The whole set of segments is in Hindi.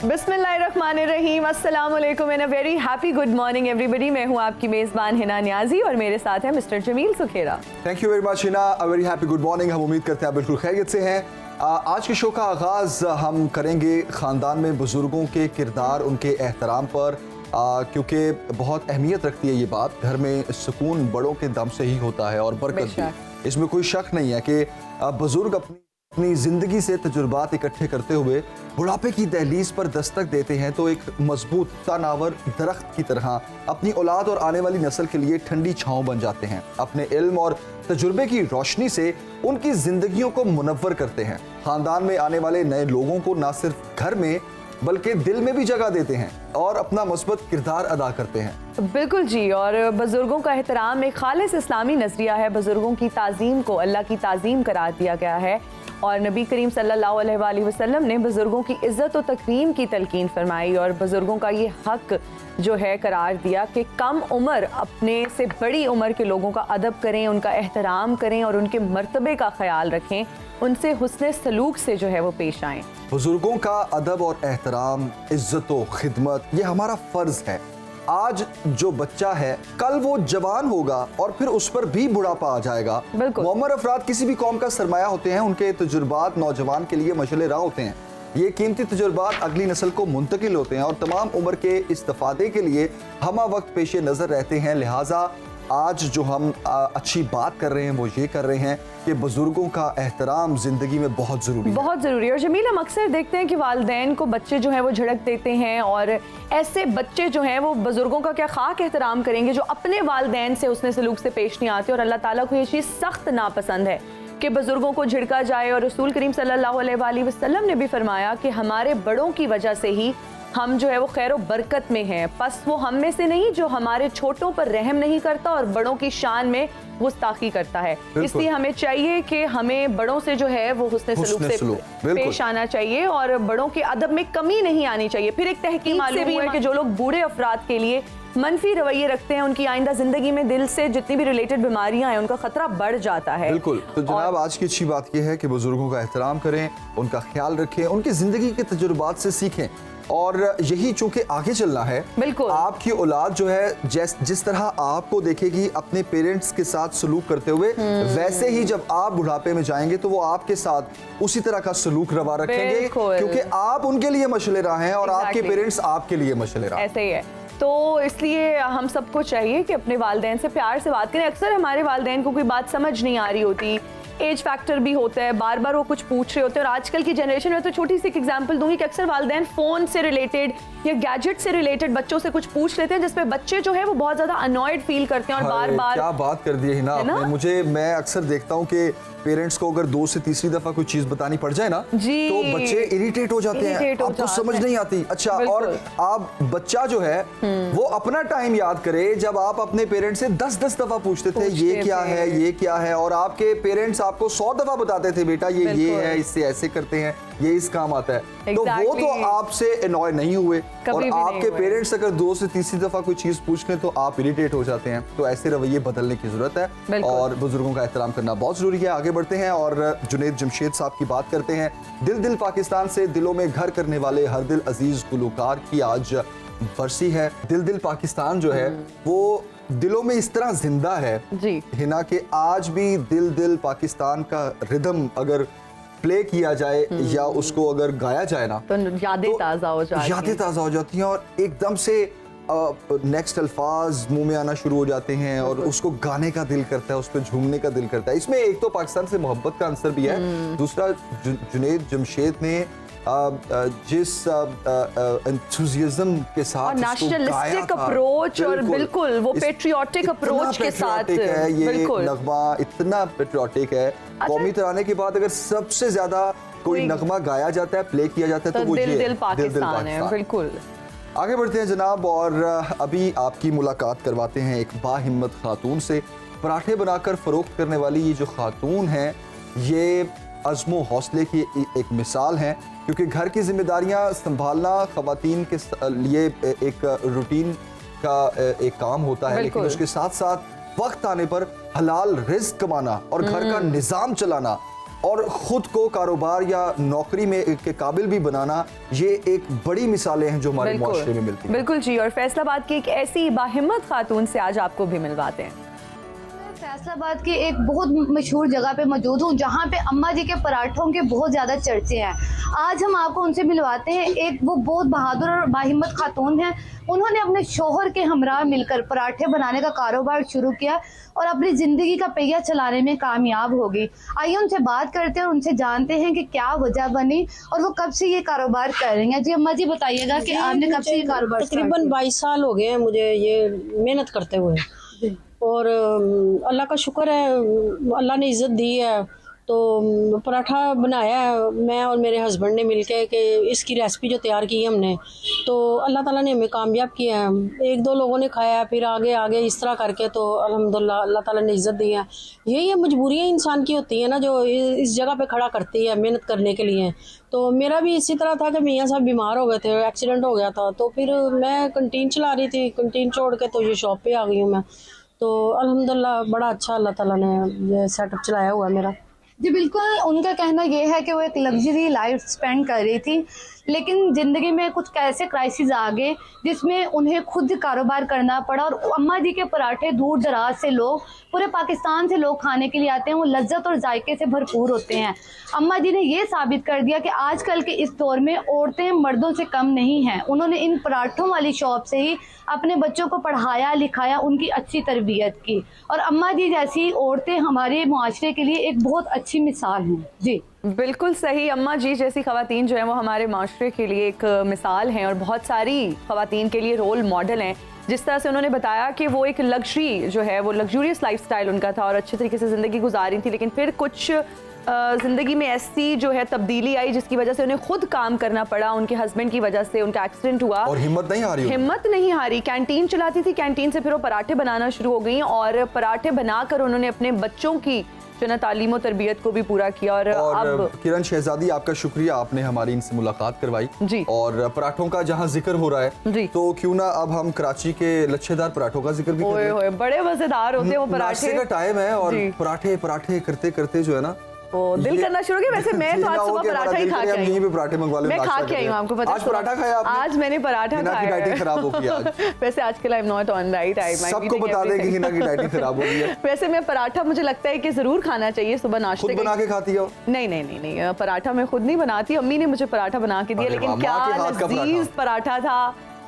बिस्मिल्लाहिर्रहमानिर्रहीम, अस्सलाम वालेकुम and a very happy good morning everybody. मैं हूं आपकी मेज़बान हिना नियाजी और मेरे साथ है mister Jamil Sukhera. Thank you very much Hina, a very happy good morning. हम उम्मीद करते हैं आप बिल्कुल खैरियत से हैं। आज के शो का आगाज़ हम करेंगे ख़ानदान में बुज़ुर्गों के किरदार, उनके एहतराम पर, क्योंकि बहुत अहमियत रखती है ये बात। घर में सुकून बड़ों के दम से ही होता है और बरकत भी। इसमें कोई शक नहीं है कि बुज़ुर्ग अपनी ज़िंदगी से तजुर्बात इकट्ठे करते हुए बुढ़ापे की दहलीज पर दस्तक देते हैं तो एक मजबूत तानावर दरख्त की तरह अपनी औलाद और आने वाली नस्ल के लिए ठंडी छांव बन जाते हैं। अपने इल्म और तजुर्बे की रोशनी से उनकी जिंदगियों को मुनव्वर करते हैं। खानदान में आने वाले नए लोगों को न सिर्फ घर में बल्कि दिल में भी जगह देते हैं और अपना मुस्बत किरदार अदा करते हैं। बिल्कुल जी, और बुजुर्गों का एहतराम एक खालिस इस्लामी नजरिया है। बुजुर्गों की ताज़ीम को अल्लाह की ताज़ीम करार दिया गया है और नबी करीम सल्लल्लाहु अलैहि वसल्लम ने बुजुर्गों की इज्जत और तकरीम की तलकीन फरमाई और बुजुर्गों का ये हक जो है करार दिया कि कम उम्र अपने से बड़ी उम्र के लोगों का अदब करें, उनका एहतराम करें और उनके मर्तबे का ख्याल रखें, उनसे हुस्न सलूक से जो है वो पेश आएँ। बुजुर्गों का अदब और एहतराम, इज्जत और खिदमत ये हमारा फ़र्ज है। आज जो बच्चा है कल वो जवान होगा और फिर उस पर भी बुढ़ापा आ जाएगा। मुअम्मर अफराद किसी भी कौम का सरमाया होते हैं। उनके तजुर्बात नौजवान के लिए मशअल राह होते हैं। ये कीमती तजुर्बात अगली नस्ल को मुंतकिल होते हैं और तमाम उम्र के इस्तिफादे के लिए हमा वक्त पेश नज़र रहते हैं। लिहाजा आज जो हम अच्छी बात कर रहे हैं वो ये कर रहे हैं कि बुजुर्गों का एहतराम ज़िंदगी में बहुत ज़रूरी है। बहुत ज़रूरी है। और जमील, हम अक्सर देखते हैं कि वालिदैन को बच्चे जो हैं वो झड़क देते हैं और ऐसे बच्चे जो हैं वो बुजुर्गों का क्या खाक एहतराम करेंगे जो अपने वालिदैन से उसने सलूक से पेश नहीं आते। और अल्लाह ताला को ये चीज़ सख्त नापसंद है कि बुजुर्गों को झिड़का जाए। और रसूल करीम सल्लल्लाहु अलैहि वसल्लम ने भी फरमाया कि हमारे बड़ों की वजह से ही हम जो है वो खैर बरकत में हैं। बस वो हम में से नहीं जो हमारे छोटों पर रहम नहीं करता और बड़ों की शान में गुस्ताखी करता है। इसलिए हमें चाहिए कि हमें बड़ों से जो है वो हुस्न सलूक से पेश आना चाहिए और बड़ों के अदब में कमी नहीं आनी चाहिए। फिर एक तहकीक मालूम हुआ है कि जो लोग बूढ़े अफराद के लिए मनफी रवैये रखते हैं उनकी आइंदा जिंदगी में दिल से जितनी भी रिलेटेड बीमारियां हैं उनका खतरा बढ़ जाता है। बिल्कुल। तो जनाब, आज की अच्छी बात यह है कि बुजुर्गों का एहतराम करें, उनका ख्याल रखें, उनकी जिंदगी के तजुर्बात से सीखें और यही चूंकि आगे चलना है। बिल्कुल। आपकी औलाद जो है जिस तरह आपको देखेगी अपने पेरेंट्स के साथ सलूक करते हुए, वैसे ही जब आप बुढ़ापे में जाएंगे तो वो आपके साथ उसी तरह का सलूक रवा रखेंगे क्योंकि आप उनके लिए मशअल राह हैं और आपके पेरेंट्स आपके लिए मशअल राह। ऐसे ही है। तो इसलिए हम सबको चाहिए कि अपने वालिदैन से प्यार से बात करें। अक्सर हमारे वालिदैन को कोई बात समझ नहीं आ रही होती, एज फैक्टर भी होता है, बार बार वो कुछ पूछ रहे होते हैं। और आजकल की जनरेशन में तो छोटी सी एक एग्जांपल दूंगी कि अक्सर वालिदैन फ़ोन से रिलेटेड या गैजेट से रिलेटेड बच्चों से कुछ पूछ लेते हैं जिसपे बच्चे जो है वो बहुत ज़्यादा अनॉयड फील करते हैं और बार बार। क्या बात कर दी है ना आपने। मैं अक्सर देखता हूँ कि पेरेंट्स को अगर 2 से तीसरी दफा कोई चीज बतानी पड़ जाए ना तो बच्चे इरिटेट हो जाते हैं, आपको समझ नहीं आती। अच्छा, और आप बच्चा जो है वो अपना टाइम याद करे जब आप अपने पेरेंट्स से 10-10 दफा पूछते थे ये क्या है, ये क्या है, और आपके पेरेंट्स आपको 100 दफा बताते थे बेटा ये है, इससे ऐसे करते हैं, ये इस काम आता है। तो वो तो आपसे एनॉय नहीं हुए और आपके पेरेंट्स अगर 2 से तीसरी दफा कोई चीज पूछ लें तो आप इरिटेट हो जाते हैं। तो ऐसे रवैये बदलने की जरूरत है और बुजुर्गों का एहतराम करना बहुत जरूरी है। आगे बढ़ते हैं और जुनैद जमशेद साहब की बात करते हैं। दिल पाकिस्तान से दिलों में घर करने वाले हर दिल अजीज गुलकार की आज बरसी है। दिल पाकिस्तान जो है वो दिलों में इस तरह जिंदा है हिना कि आज भी दिल पाकिस्तान का रिदम अगर प्ले किया जाए या उसको अगर गाया जाए ना तो यादें ताज़ा हो जाती हैं और एकदम से नेक्स्ट अल्फाज मुंह में आना शुरू हो जाते हैं और उसको गाने का दिल करता है, उस पर झूमने का दिल करता है। इसमें एक तो पाकिस्तान से मोहब्बत का आंसर भी है, दूसरा जुनैद जमशेद ने जिस एंथुसियाज्म के साथ नेशनलिस्टिक अप्रोच और बिल्कुल वो पेट्रियोटिक अप्रोच के साथ है। ये नगमा इतना पेट्रियोटिक है। कौमी तराने के बाद अगर सबसे ज्यादा कोई नगमा गाया जाता है, प्ले किया जाता है तो वो दिल पाकिस्तान है। बिल्कुल। आगे बढ़ते हैं जनाब और अभी आपकी मुलाकात करवाते हैं एक बाहिम्मत खातून से। पराठे बनाकर फरोख्त करने वाली ये जो खातून है ये अज़्मो हौसले की एक मिसाल है क्योंकि घर की जिम्मेदारियां संभालना ख़वातीन के लिए एक रूटीन का एक काम होता है, लेकिन उसके साथ साथ वक्त आने पर हलाल रिज़्क कमाना और घर का निज़ाम चलाना और खुद को कारोबार या नौकरी में के काबिल भी बनाना, ये एक बड़ी मिसालें हैं जो हमारे मुआशरे में मिलती हैं। बिल्कुल जी, और फैसलाबाद की एक ऐसी बाहिम्मत खातून से आज आपको भी मिलवाते हैं। फैसलाबाद की एक बहुत मशहूर जगह पे मौजूद हूँ जहाँ पे अम्मा जी के पराठों के बहुत ज़्यादा चर्चे हैं। आज हम आपको उनसे मिलवाते हैं। एक वो बहुत बहादुर और बाहिम्मत खातून हैं। उन्होंने अपने शोहर के हमरा मिलकर पराठे बनाने का कारोबार शुरू किया और अपनी ज़िंदगी का पहिया चलाने में कामयाब हो गई। आइए उनसे बात करते हैं और उनसे जानते हैं कि क्या वजह बनी और वो कब से ये कारोबार कर रही हैं। जी अम्मा जी बताइएगा कि आपने कब से ये कारोबार? तकरीबन 22 साल हो गए हैं मुझे ये मेहनत करते हुए, और अल्लाह का शुक्र है, अल्लाह ने इज़्ज़त दी है। तो पराठा बनाया है मैं और मेरे हस्बैंड ने मिलके कि इसकी रेसिपी जो तैयार की है हमने, तो अल्लाह ताला ने हमें कामयाब किया है। एक दो लोगों ने खाया, फिर आगे आगे इस तरह करके तो अल्हम्दुलिल्लाह अल्लाह ताला ने इज़्ज़त दी है। यही है, मजबूरियाँ इंसान की होती है ना जो इस जगह पे खड़ा करती है मेहनत करने के लिए। तो मेरा भी इसी तरह था कि मियाँ साहब बीमार हो गए थे, एक्सीडेंट हो गया था, तो फिर मैं कंटीन चला रही थी, कंटीन छोड़ के तो ये शॉप पे आ गई हूँ मैं। तो अल्हम्दुलिल्लाह बड़ा अच्छा अल्लाह ताला ने ये सेटअप चलाया हुआ है मेरा। जी बिल्कुल, उनका कहना ये है कि वो एक लग्जरी लाइफ स्पेंड कर रही थी, लेकिन ज़िंदगी में कुछ ऐसे क्राइसिस आ गए जिसमें उन्हें खुद कारोबार करना पड़ा। और अम्मा जी के पराठे दूर दराज से लोग, पूरे पाकिस्तान से लोग खाने के लिए आते हैं। वो लज्जत और जायके से भरपूर होते हैं। अम्मा जी ने ये साबित कर दिया कि आजकल के इस दौर में औरतें मर्दों से कम नहीं हैं। उन्होंने इन पराठों वाली शॉप से ही अपने बच्चों को पढ़ाया लिखाया, उनकी अच्छी तरबियत की। और अम्मा जी जैसी औरतें हमारे मुआशरे के लिए एक बहुत अच्छी मिसाल हैं। जी बिल्कुल सही, अम्मा जी जैसी खवातीन जो है वो हमारे माशरे के लिए एक मिसाल हैं और बहुत सारी खवातीन के लिए रोल मॉडल हैं। जिस तरह से उन्होंने बताया कि वो एक लग्जरी जो है वो लग्जूरियस लाइफस्टाइल उनका था और अच्छे तरीके से ज़िंदगी गुजार रही थी, लेकिन फिर कुछ ज़िंदगी में ऐसी जो है तब्दीली आई जिसकी वजह से उन्हें खुद काम करना पड़ा। उनके हस्बैंड की वजह से उनका एक्सीडेंट हुआ और हिम्मत नहीं हारी। कैंटीन चलाती थी, कैंटीन से फिर वो पराठे बनाना शुरू हो गई और पराठे बनाकर उन्होंने अपने बच्चों की जो ना तालीम और तरबियत को भी पूरा किया। और अब किरण शहजादी, आपका शुक्रिया, आपने हमारी इनसे मुलाकात करवाई जी। और पराठों का जहां जिक्र हो रहा है जी, तो क्यों ना अब हम कराची के लच्छेदार पराठों का जिक्र भी करें। बड़े मजेदार होते हैं वो पराठे। नाश्ते का टाइम है और पराठे पराठे करते करते जो है ना दिल करना शुरू हो गया। वैसे मैं तो आज सुबह पराठा ही खा के आई हूँ। पराठे मंगवा लें, मैं खा के आई हूँ, आपको पता है। आज पराठा खाया आपने? आज मैंने पराठा खाया। हिना की डाइटिंग खराब हो गई आज। वैसे आजकल I am not on right, I might सबको बता दें कि हिना की डाइटिंग खराब हो गई है। वैसे मैं पराठा मुझे लगता है कि जरूर खाना चाहिए सुबह नाश्ते। खुद बना के खाती हो? नहीं, पराठा मैं खुद नहीं बनाती, अम्मी ने मुझे पराठा बना के दिया, लेकिन क्या लजीज पराठा था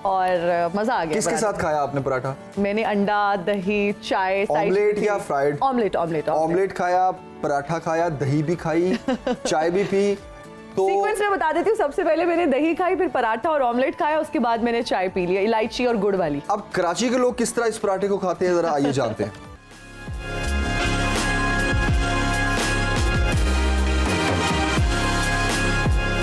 और मजा आ गया। किसके साथ खाया आपने पराठा? मैंने अंडा, दही, चाय, ऑमलेट या फ्राइड? ऑमलेट खाया, पराठा खाया, दही भी खाई, चाय भी पी। तो सीक्वेंस में बता देती हूँ, सबसे पहले मैंने दही खाई, फिर पराठा और ऑमलेट खाया, उसके बाद मैंने चाय पी लिया, इलायची और गुड़ वाली। अब कराची के लोग किस तरह इस पराठे को खाते हैं, जरा आइए जानते हैं।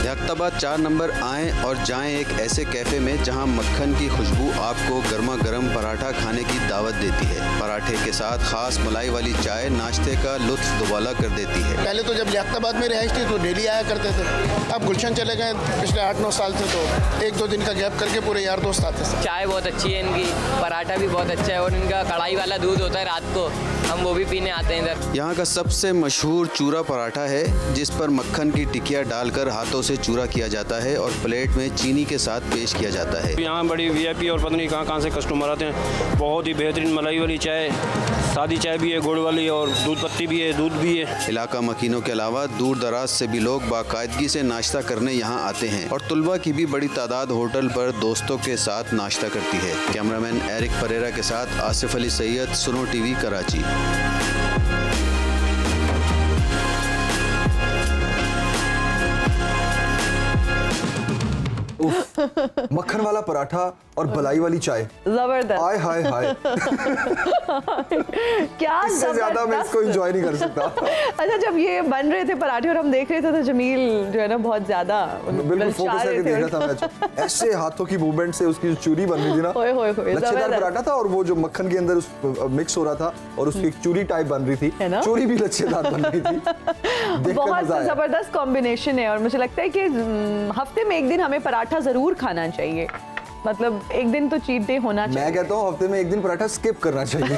लियाकताबाद 4 नंबर आएं और जाएं एक ऐसे कैफे में जहां मक्खन की खुशबू आपको गर्मा गर्म पराठा खाने की दावत देती है। पराठे के साथ खास मलाई वाली चाय नाश्ते का लुत्फ दुबाला कर देती है। पहले तो जब लियाकताबाद में रहाइश थी तो डेली आया करते थे, अब गुलशन चले गए पिछले 8-9 साल से, तो 1-2 दिन का गैप करके पूरे यार दोस्त आते थे। चाय बहुत अच्छी है इनकी, पराठा भी बहुत अच्छा है और इनका कढ़ाई वाला दूध होता है रात को, हम वो भी पीने आते हैं इधर। यहाँ का सबसे मशहूर चूरा पराठा है जिस पर मक्खन की टिकिया डालकर हाथों से चूरा किया जाता है और प्लेट में चीनी के साथ पेश किया जाता है। यहाँ बड़ी वीआईपी और पता नहीं कहाँ से कस्टमर आते हैं। बहुत ही बेहतरीन मलाई वाली चाय, सादी चाय भी है, गुड़ वाली, और दूध पत्ती भी है, दूध भी है। इलाका मकीनों के अलावा दूर दराज से भी लोग बाकायदगी से नाश्ता करने यहाँ आते हैं और तुलबा की भी बड़ी तादाद होटल पर दोस्तों के साथ नाश्ता करती है। कैमरामैन एरिक परेरा के साथ आसिफ अली सैयद, सुनो टीवी, कराची। मक्खन वाला पराठा और बलाई वाली चाय, जबरदस्त। हाय हाय हाय। क्या इससे ज्यादा मैं इसको एंजॉय नहीं कर सकता। अच्छा, जब ये बन रहे थे पराठे और हम देख रहे थे तो जमील जो है ना बहुत ज्यादा बिल्कुल फोकस करके देख रहा था मैच। ऐसे हाथों की मूवमेंट से उसकी चूरी बन रही थी ना, लच्छेदार पराठा था और वो जो मक्खन के अंदर मिक्स हो रहा था और उसकी एक चूरी टाइप बन रही थी, चूरी भी लच्छेदार बन रही थी। बहुत जबरदस्त कॉम्बिनेशन है और मुझे लगता है कि हफ्ते में एक दिन हमें पराठा जरूर खाना चाहिए। मतलब एक दिन तो चीट डे होना चाहिए। मैं कहता हूँ हफ्ते में एक दिन पराठा स्किप करना चाहिए।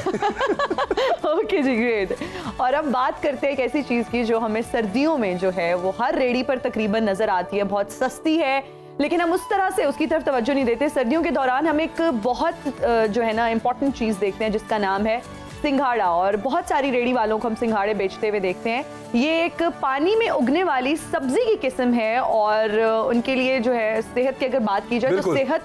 ओके जी, ग्रेट। और अब बात करते हैं एक ऐसी चीज की जो हमें सर्दियों में जो है वो हर रेडी पर तकरीबन नजर आती है, बहुत सस्ती है, लेकिन हम उस तरह से उसकी तरफ तवज्जो नहीं देते। सर्दियों के दौरान हम एक बहुत जो है ना इम्पोर्टेंट चीज देखते हैं जिसका नाम है सिंघाड़ा, और बहुत सारी रेडी वालों को हम सिंघाड़े बेचते हुए देखते हैं। ये एक पानी में उगने वाली सब्जी की किस्म है और उनके लिए जो है सेहत की अगर बात की जाए तो सेहत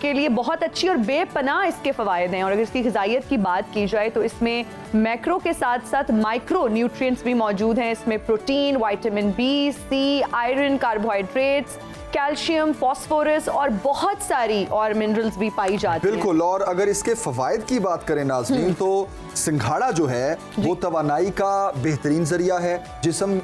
के लिए बहुत अच्छी और बेपनाह इसके फ़वायद हैं। और अगर इसकी ग़िज़ाइयत की बात की जाए तो इसमें मैक्रो के साथ साथ माइक्रो न्यूट्रिएंट्स भी मौजूद हैं। इसमें प्रोटीन, विटामिन बी, सी, आयरन, कार्बोहाइड्रेट्स, कैल्शियम, फास्फोरस और बहुत सारी और मिनरल्स भी पाई जाती हैं। बिल्कुल। और अगर इसके फवायद की बात करें नाज़रीन तो सिंघाड़ा जो है वो तवानाई का बेहतरीन जरिया है, जिस्म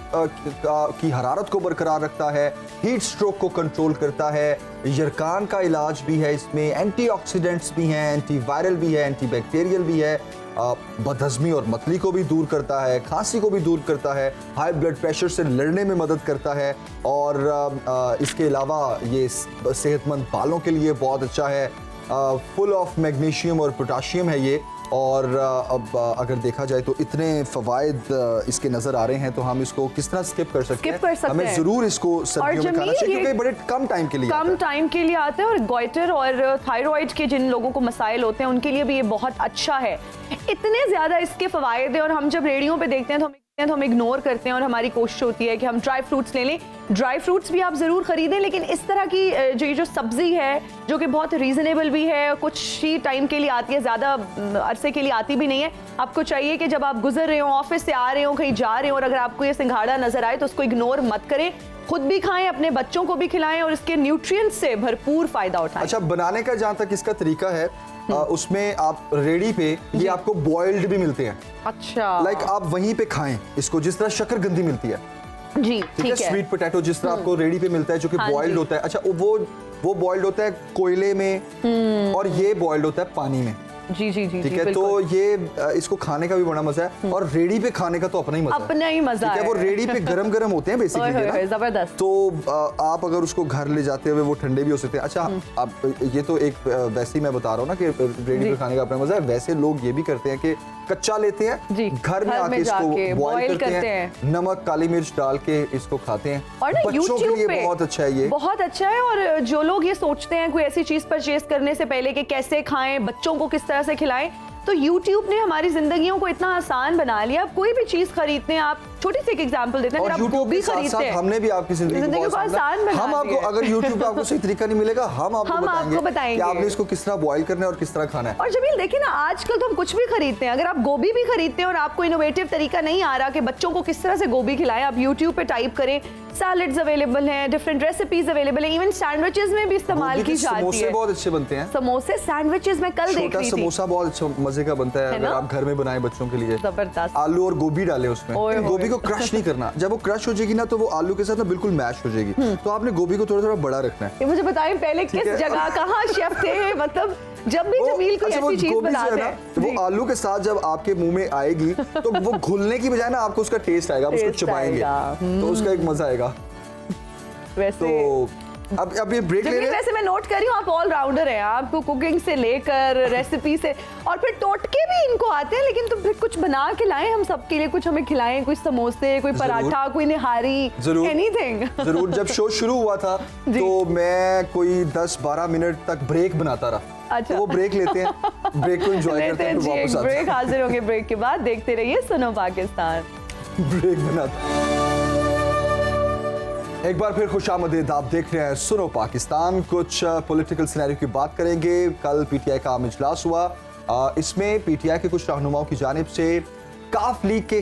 की हरारत को बरकरार रखता है, हीट स्ट्रोक को कंट्रोल करता है, यरकान का इलाज भी है, इसमें एंटीऑक्सीडेंट्स भी हैं, एंटीवायरल भी है, एंटीबैक्टीरियल भी है, बदहज़मी और मतली को भी दूर करता है, खांसी को भी दूर करता है, हाई ब्लड प्रेशर से लड़ने में मदद करता है, और इसके अलावा ये सेहतमंद बालों के लिए बहुत अच्छा है। फुल ऑफ मैग्नीशियम और पोटाशियम है ये। और अब अगर देखा जाए तो इतने फ़वाइद इसके नज़र आ रहे हैं, तो हम इसको किस तरह स्किप कर सकते हैं? हमें ज़रूर इसको सर्दियों में खाना चाहिए क्योंकि बड़े कम टाइम के लिए आते हैं और गोइटर और थायराइड के जिन लोगों को मसाइल होते हैं उनके लिए भी ये बहुत अच्छा है। इतने ज़्यादा इसके फ़वाइद हैं और हम जब रेडियो पे देखते हैं तो हम इग्नोर करते हैं और हमारी कोशिश होती है कि हम ड्राई फ्रूट्स ले लें। ड्राई फ्रूट्स भी आप ज़रूर ख़रीदें, लेकिन इस तरह की जो सब्ज़ी है जो कि बहुत रीज़नेबल भी है, कुछ ही टाइम के लिए आती है, ज़्यादा अरसे के लिए आती भी नहीं है। आपको चाहिए कि जब आप गुजर रहे हो, ऑफिस से आ रहे हो, कहीं जा रहे हो और अगर आपको ये सिंघाड़ा नज़र आए तो उसको इग्नोर मत करें, खुद भी खाएं, अपने बच्चों को भी खिलाएं और इसके न्यूट्रिएंट्स से भरपूर फ़ायदा उठाएं। अच्छा, बनाने का जहाँ तक इसका तरीका है, उसमें आप रेडी पे ये आपको बॉइल्ड भी मिलते हैं। अच्छा, लाइक आप वहीं पे खाएं इसको, जिस तरह शकरकंदी मिलती है जी, ठीक है, स्वीट पोटैटो जिस तरह आपको रेडी पे मिलता है जो कि बॉइल्ड होता है। अच्छा, वो बॉइल्ड होता है कोयले में और ये बॉइल्ड होता है पानी में। जी जी जी, ठीक है। तो ये इसको खाने का भी बड़ा मजा है और रेडी पे खाने का तो अपना ही मजा है। वो रेडी पे गरम गरम होते हैं बेसिकली, जबरदस्त। तो आप अगर उसको घर ले जाते हुए वो ठंडे भी हो सकते हैं। अच्छा, अब ये तो एक वैसे ही मैं बता रहा हूँ ना कि रेडी पे खाने का अपना मजा है। वैसे लोग ये भी करते हैं कि कच्चा लेते हैं, घर में आके इसको बॉईल करते हैं, नमक काली मिर्च डाल के इसको खाते हैं। और बच्चों के लिए बहुत अच्छा है, ये बहुत अच्छा है। और जो लोग ये सोचते हैं कोई ऐसी चीज परचेज करने से पहले कि कैसे खाएं, बच्चों को किस तरह से खिलाएं, तो YouTube ने हमारी जिंदगियों को इतना आसान बना लिया। आप कोई भी चीज खरीदते हैं, आप छोटी सी एक एग्जांपल देते हैं, अगर आप गोभी खरीदते हैं, हमने भी आपकी जिंदगी को आसान बना हम आपको, अगर YouTube पे आपको सही तरीका नहीं मिलेगा, हम आपको बताएंगे कि आपने इसको किस तरह बॉईल करना है और किस तरह खाना है। और जमील देखिए ना, आजकल तो हम कुछ भी खरीदते हैं, अगर आप गोभी भी खरीदते हैं और आपको इनोवेटिव तरीका नहीं आ रहा कि बच्चों को किस तरह से गोभी खिलाएं, आप YouTube पे टाइप करें, सैलेड्स अवेलेबल हैं, डिफरेंट रेसिपीज अवेलेबल हैं, इवन सैंडविचेस में भी इस्तेमाल की जाती है। समोसे बहुत अच्छे बनते हैं, समोसे सैंडविचेस में कल देख रही थी, समोसा बहुत अच्छा मजे का बनता है। अगर आप घर में बनाए बच्चों के लिए, जबरदस्त। आलू और गोभी डाले उसमें, गोभी को क्रश नहीं करना, जब वो क्रश हो जाएगी ना तो वो आलू के साथ ना बिल्कुल मैश हो जाएगी। तो आपने गोभी को थोड़ा थोड़ा बड़ा रखना है। मुझे बताएं पहले किस जगह कहाँ शेफ थे, मतलब जब भी जमील कोई ऐसी चीज बनाते हैं, वो आलू के साथ जब आपके मुंह में आएगी तो वो घुलने की बजाय ना आपको उसका टेस्ट आएगा, आप उसको चबाएंगे तो उसका एक मजा आएगा। वैसे तो अब ये ब्रेक ले रहे हैं। वैसे मैं नोट कर रही हूँ, आप ऑलराउंडर हैं, आपको कुकिंग से लेकर रेसिपी से, और फिर टोटके भी इनको आते हैं, लेकिन तो फिर कुछ बना के लाएं हम सबके लिए, कुछ हमें खिलाएं, कुछ समोसे, कोई पराठा, कोई निहारी, एनीथिंग। जरूर। जब शो शुरू हुआ था तो मैं कोई 10-12 मिनट तक ब्रेक बनाता रहा। अच्छा, तो वो ब्रेक लेते हैं, ब्रेक को एंजॉय करते हैं, वापस आते हैं। ब्रेक हाजिर होंगे ब्रेक के बाद। देखते रहिए सुनो पाकिस्तान। ब्रेक बनाते एक बार फिर खुशामदीद, आप देख रहे हैं सुनो पाकिस्तान। कुछ पॉलिटिकल सिनेरियो की बात करेंगे। कल पीटीआई का आम इजलास हुआ, इसमें पीटीआई के कुछ रहनुमाओं की जानिब से काफ लीग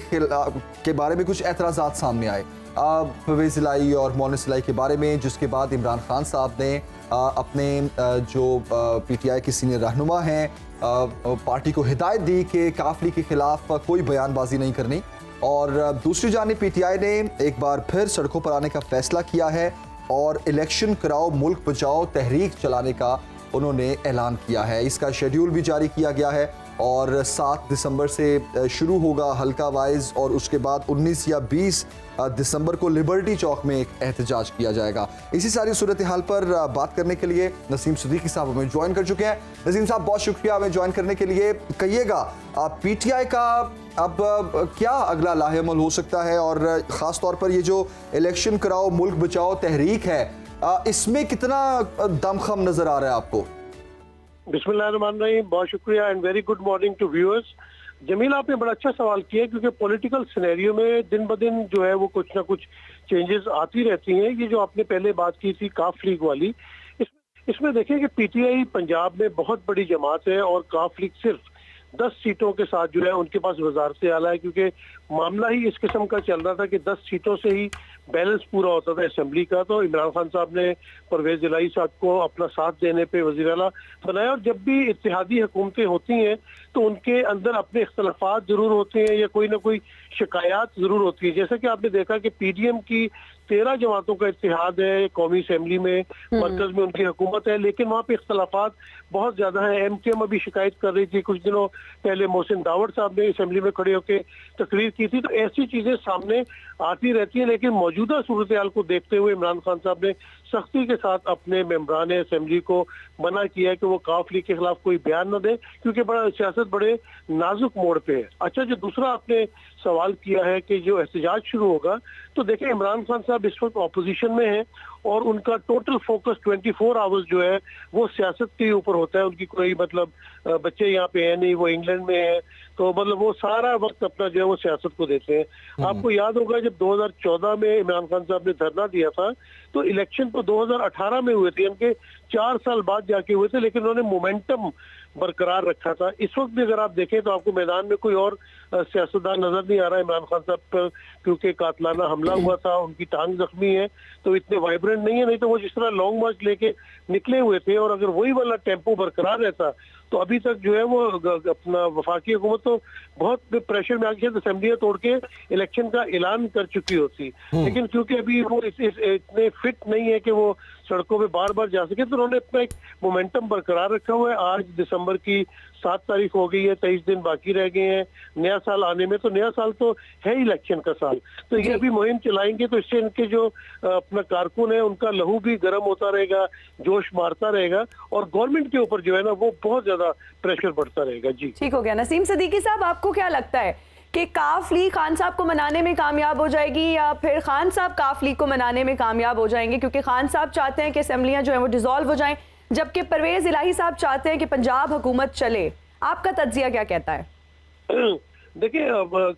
के बारे में कुछ एतराज़ात सामने आए, परवेज़ इलाही और मौनिस इलाही के बारे में, जिसके बाद इमरान खान साहब ने अपने जो पीटीआई के सीनियर रहनुमा हैं पार्टी को हिदायत दी कि काफ लीग के खिलाफ कोई बयानबाजी नहीं करनी। और दूसरी जानिब पीटीआई ने एक बार फिर सड़कों पर आने का फैसला किया है और इलेक्शन कराओ मुल्क बचाओ तहरीक चलाने का उन्होंने ऐलान किया है। इसका शेड्यूल भी जारी किया गया है और 7 दिसंबर से शुरू होगा हल्का वाइज, और उसके बाद 19 या 20 दिसंबर को लिबर्टी चौक में एक एहतजाज किया जाएगा। इसी सारी सूरत हाल पर बात करने के लिए नसीम सिद्दीकी साहब हमें ज्वाइन कर चुके हैं। नसीम साहब, बहुत शुक्रिया हमें ज्वाइन करने के लिए। कहिएगा पीटीआई का अब क्या अगला लाहेअमल हो सकता है, और ख़ास तौर पर ये जो इलेक्शन कराओ मुल्क बचाओ तहरीक है, इसमें कितना दमखम नजर आ रहा है आपको? बिस्मिल्लाहिर्रहमानिर्रहीम, बहुत शुक्रिया and very good morning to viewers. Jamil, आपने बड़ा अच्छा सवाल किया, क्योंकि पॉलिटिकल सिनेरियो में दिन ब दिन जो है वो कुछ ना कुछ चेंजेस आती रहती हैं। ये जो आपने पहले बात की थी काफ लीग वाली, इसमें देखिए कि पीटीआई पंजाब में बहुत बड़ी जमात है और काफ लीग सिर्फ 10 सीटों के साथ जो है उनके पास वजारत आला है, क्योंकि मामला ही इस किस्म का चल रहा था कि 10 सीटों से ही बैलेंस पूरा होता था असेंबली का। तो इमरान खान साहब ने परवेज इलाही साहब को अपना साथ देने पे वज़ीर आला बनाया, और जब भी इत्तेहादी हुकूमतें होती हैं तो उनके अंदर अपने इख्तलाफात जरूर होते हैं या कोई ना कोई शिकायत जरूर होती है। जैसा कि आपने देखा कि पीडीएम की 13 जमातों का इत्तेहाद है कौमी असेंबली में, मरकज में उनकी हुकूमत है, लेकिन वहाँ पे इख्तलाफात बहुत ज्यादा है। एमकेएम अभी शिकायत कर रही थी, कुछ दिनों पहले मोहसिन दावड़ साहब ने असेंबली में खड़े होकर तकरीर की थी। तो ऐसी चीजें सामने आती रहती है, लेकिन मौजूदा सूरत हाल को देखते हुए इमरान खान साहब ने सख्ती के साथ अपने मेंबरान असेंबली को मना किया कि वो काफ लीग के खिलाफ कोई बयान न दे, क्योंकि बड़ा सियासत बड़े नाजुक मोड़ पे है। अच्छा, जो दूसरा आपने सवाल किया है कि जो एहतजाज शुरू होगा, तो देखें इमरान खान साहब इस वक्त ऑपोजिशन में है और उनका टोटल फोकस 24 आवर्स जो है वो सियासत के ऊपर होता है। उनकी कोई मतलब बच्चे यहाँ पे है नहीं, वो इंग्लैंड में है, तो मतलब वो सारा वक्त अपना जो है वो सियासत को देते हैं। आपको याद होगा जब 2014 में इमरान खान साहब ने धरना दिया था, तो इलेक्शन तो 2018 में हुए थे, उनके 4 साल बाद जाके हुए थे, लेकिन उन्होंने मोमेंटम बरकरार रखा था। इस वक्त भी अगर आप देखें तो आपको मैदान में कोई और सियासतदान नजर नहीं आ रहा है इमरान खान साहब पर, क्योंकि कातलाना हमला हुआ था, उनकी टांग जख्मी है, तो इतने वाइब्रेंट नहीं है। नहीं तो वो जिस तरह लॉन्ग मार्च लेके निकले हुए थे, और अगर वही वाला टेम्पो बरकरार रहता तो अभी तक जो है वो अपना वफाकी हुकूमत तो बहुत प्रेशर में आके असेंबलियां तोड़ के इलेक्शन का ऐलान कर चुकी होती, लेकिन क्योंकि अभी वो इतने फिट नहीं है कि वो सड़कों पे बार बार जा सके, तो उन्होंने अपना एक मोमेंटम बरकरार रखा हुआ है। आज दिसंबर की 7 तारीख हो गई है, 23 दिन बाकी रह गए हैं नया साल आने में, तो नया साल तो है इलेक्शन का साल, तो ये अभी मुहिम चलाएंगे, तो इससे इनके जो अपना कारकुन है उनका लहू भी गर्म होता रहेगा, जोश मारता रहेगा, और गवर्नमेंट के ऊपर जो है ना वो बहुत ज्यादा प्रेशर बढ़ता रहेगा। जी ठीक हो गया। नसीम सिद्दीकी साहब, आपको क्या लगता है कि काफ लीग खान साहब को मनाने में कामयाब हो जाएगी, या फिर खान साहब काफ लीग को मनाने में कामयाब हो जाएंगे? क्योंकि खान साहब चाहते हैं कि असेंबलियां जो है वो डिसॉल्व हो जाएं, जबकि परवेज इलाही साहब चाहते हैं कि पंजाब हुकूमत चले। आपका तज्जिया क्या कहता है? देखिए,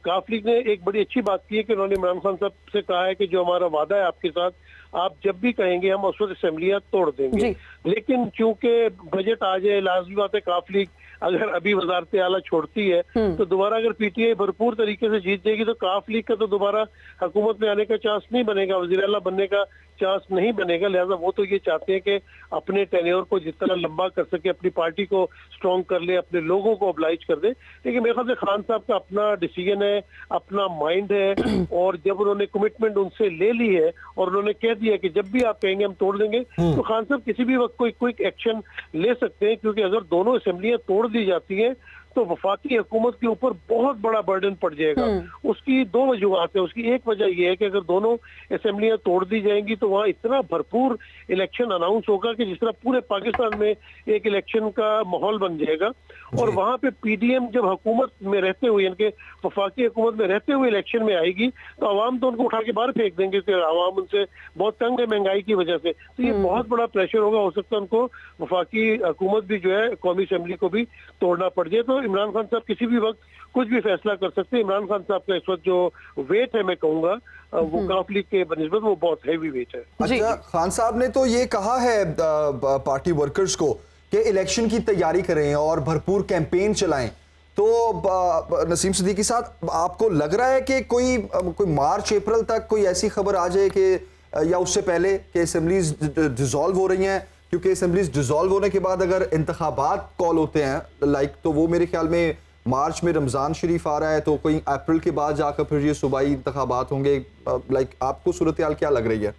काफ लीग ने एक बड़ी अच्छी बात की है कि उन्होंने इमरान खान साहब से कहा है कि जो हमारा वादा है आपके साथ, आप जब भी कहेंगे हम उस वक्त असेंबलियां तोड़ देंगे। लेकिन चूंकि बजट आ जाए, लाजमी बात है काफ लीग अगर अभी वजारत आला छोड़ती है तो दोबारा अगर पीटीआई भरपूर तरीके से जीत जाएगी तो काफ लीग का तो दोबारा हुकूमत में आने का चांस नहीं बनेगा, वज़ीर आला बनने का चांस नहीं बनेगा। लिहाजा वो तो ये चाहते हैं कि अपने टेन्योर को जितना लंबा कर सके, अपनी पार्टी को स्ट्रॉन्ग कर ले, अपने लोगों को ऑब्लाइज कर दे। लेकिन मेरे ख्याल से खान साहब का अपना डिसीजन है, अपना माइंड है, और जब उन्होंने कमिटमेंट उनसे ले ली है और उन्होंने कह दिया कि जब भी आप कहेंगे हम तोड़ देंगे, तो खान साहब किसी भी वक्त कोई क्विक एक्शन ले सकते हैं, क्योंकि अगर दोनों असेंबलियां तोड़ दी जाती है तो वफाकी हुकूमत के ऊपर बहुत बड़ा बर्डन पड़ जाएगा। उसकी 2 वजूहात है। उसकी एक वजह यह है कि अगर दोनों असेंबलियां तोड़ दी जाएंगी तो वहाँ इतना भरपूर इलेक्शन अनाउंस होगा कि जिस तरह पूरे पाकिस्तान में एक इलेक्शन का माहौल बन जाएगा, और वहाँ पे पीडीएम जब हुकूमत में रहते हुए, यानी वफाकी हुकूमत में रहते हुए इलेक्शन में आएगी, तो आवाम तो उनको उठा के बाहर फेंक देंगे, क्योंकि आवाम उनसे बहुत तंग है महंगाई की वजह से। तो ये बहुत बड़ा प्रेशर होगा, हो सकता है उनको वफाकी हुकूमत भी जो है कौमी असेंबली को भी तोड़ना पड़ जाए। तो इमरान खान साहब किसी भी वक्त कुछ भी फैसला कर सकते हैं। इमरान खान साहब का इस वक्त जो वेट है, मैं कहूँगा वो काफ लीग के बनिस्बत वो बहुत हैवी वेट है। अच्छा, खान साहब ने तो ये कहा है पार्टी वर्कर्स को कि इलेक्शन की तैयारी करें और भरपूर कैंपेन चलाएं, तो नसीम सिद्दीकी साहब, आपको लग रहा है कि कोई मार्च अप्रैल तक कोई ऐसी खबर आ जाए कि, या उससे पहले, कि असेंबलीज डिसॉल्व हो रही हैं? क्योंकि असेंबलीज डिसॉल्व होने के बाद अगर इंतखाबात कॉल होते हैं तो वो मेरे ख्याल में मार्च में रमज़ान शरीफ आ रहा है, तो कोई अप्रैल के बाद जाकर फिर ये सूबाई इंतखाबात होंगे। आपको सूरत हाल क्या लग रही है?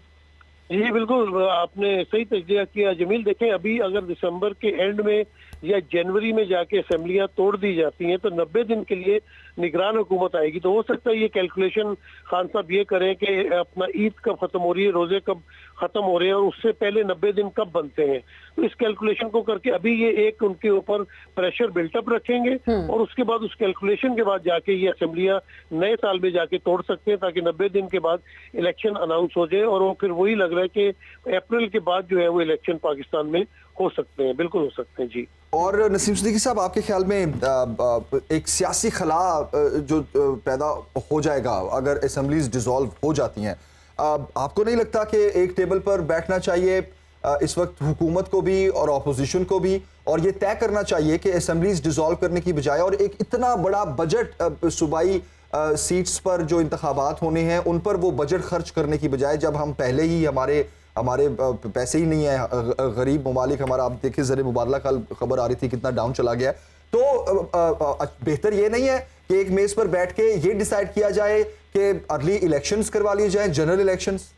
जी बिल्कुल, आपने सही तजिया किया जमील। देखें, अभी अगर दिसंबर के एंड में या जनवरी में जाके असेंबलियां तोड़ दी जाती हैं तो 90 दिन के लिए निगरान हुकूमत आएगी। तो हो सकता है ये कैलकुलेशन खान साहब ये करें कि अपना ईद कब खत्म हो रही है, रोजे कब खत्म हो रहे हैं और उससे पहले 90 दिन कब बनते हैं। तो इस कैलकुलेशन को करके अभी ये एक उनके ऊपर प्रेशर बिल्टअप रखेंगे और उसके बाद उस कैलकुलेशन के बाद जाके ये असेंबलियां नए साल में जाके तोड़ सकते हैं, ताकि 90 दिन के बाद इलेक्शन अनाउंस हो जाए। और वो फिर वही लग रहा है कि अप्रैल के बाद जो है वो इलेक्शन पाकिस्तान में हो सकते हैं, बिल्कुल हो सकते हैं जी। और नसीम सिद्दीकी साहब, आपके ख्याल में एक सियासी खला जो पैदा हो जाएगा अगर असेंबलीज डिसॉल्व हो जाती हैं, आपको नहीं लगता कि एक टेबल पर बैठना चाहिए इस वक्त हुकूमत को भी और अपोजिशन को भी, और ये तय करना चाहिए कि असेंबलीज डिसॉल्व करने की बजाय और एक इतना बड़ा बजट सूबाई सीट्स पर जो इंतखाबात होने हैं उन पर वो बजट खर्च करने की बजाय, जब हम पहले ही हमारे पैसे ही नहीं है, गरीब ममालिक हमारा, आप देखिए ज़र मुबादला कल खबर आ रही थी कितना डाउन चला गया है, तो बेहतर ये नहीं है कि एक मेज़ पर बैठ के ये डिसाइड किया जाए कि अर्ली इलेक्शंस करवा लिए जाएं, जनरल इलेक्शंस?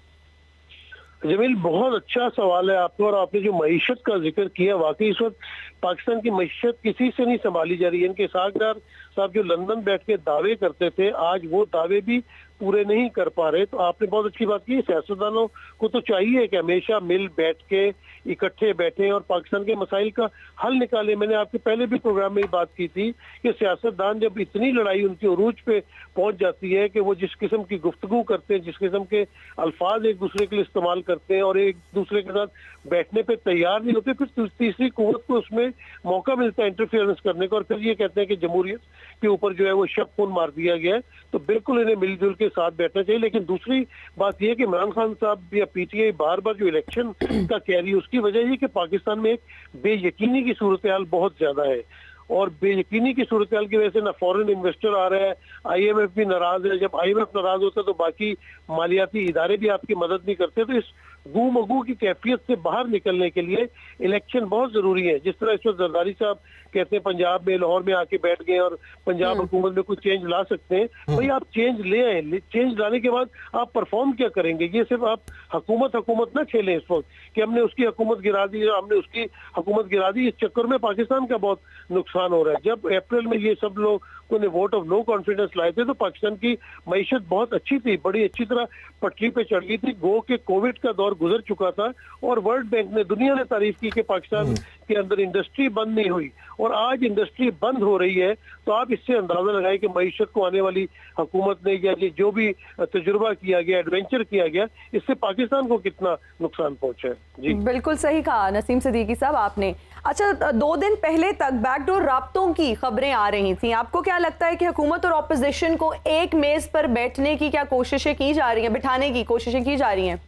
जमील, बहुत अच्छा सवाल है आपका, और आपने जो मईशत का जिक्र किया, वाकई इस वक्त पाकिस्तान की मईशत किसी से नहीं संभाली जा रही है। इनके साझेदार साहब जो लंदन बैठ के दावे करते थे, आज वो दावे भी पूरे नहीं कर पा रहे। तो आपने बहुत अच्छी बात की, सियासतदानों को तो चाहिए कि हमेशा मिल बैठ के इकट्ठे बैठे और पाकिस्तान के मसाइल का हल निकाले। मैंने आपके पहले भी प्रोग्राम में बात की थी कि सियासतदान जब इतनी लड़ाई उनकी उरूज पे पहुंच जाती है कि वो जिस किस्म की गुफ्तगू करते हैं, जिस किस्म के अल्फाज एक दूसरे के लिए इस्तेमाल करते हैं और एक दूसरे के साथ बैठने पे तैयार नहीं होते, फिर तीसरी कुव्वत को उसमें मौका मिलता है इंटरफेरेंस करने का, और फिर ये कहते हैं कि जमहूरियत के ऊपर जो है वो शक खून मार दिया गया है। तो बिल्कुल इन्हें मिलजुल के साथ बैठना चाहिए। लेकिन दूसरी बात यह कि इमरान खान साहब या पीटीआई बार बार जो इलेक्शन का कह रही है, उसकी वजह ये कि पाकिस्तान में एक बेयकीनी की सूरत हाल बहुत ज्यादा है, और बेयकीनी की सूरत हाल की वजह से ना फॉरेन इन्वेस्टर आ रहा है, IMF भी नाराज है। जब IMF नाराज होता है तो बाकी मालियाती इदारे भी आपकी मदद नहीं करते। तो इस गुमगू की कैफियत से बाहर निकलने के लिए इलेक्शन बहुत जरूरी है। जिस तरह इस वक्त जरदारी साहब कहते हैं पंजाब में, लाहौर में आके बैठ गए और पंजाब हुकूमत में कुछ चेंज ला सकते हैं, भाई आप चेंज ले आए। चेंज लाने के बाद आप परफॉर्म क्या करेंगे? ये सिर्फ आप हुकूमत ना खेलें इस वक्त कि हमने उसकी हुकूमत गिरा दी, हमने उसकी हुकूमत गिरा दी। इस चक्कर में पाकिस्तान का बहुत नुकसान हो रहा है। जब अप्रैल में ये सब लोगों ने वोट ऑफ नो कॉन्फिडेंस लाए थे तो पाकिस्तान की मईशत बहुत अच्छी थी, बड़ी अच्छी तरह पटरी पे चढ़ गई थी। गो के कोविड का दौर गुजर चुका था और वर्ल्ड बैंक ने, दुनिया ने तारीफ की कि पाकिस्तान के अंदर इंडस्ट्री बंद नहीं हुई, और आज इंडस्ट्री बंद हो रही है। तो आप इससे अंदाजा लगाएं कि मईशत को आने वाली हुकूमत ने या जो भी तजुर्बा किया गया, एडवेंचर किया गया, इससे पाकिस्तान को कितना नुकसान पहुंचा है। जी बिल्कुल सही कहा नसीम सिद्दीकी साहब आपने। अच्छा, 2 दिन पहले तक बैकडोर राब्तों की खबरें आ रही थी, आपको क्या लगता है कि हुकूमत और ऑपोजिशन को एक मेज पर बैठने की क्या कोशिशें की जा रही हैं, बिठाने की कोशिशें की जा रही हैं?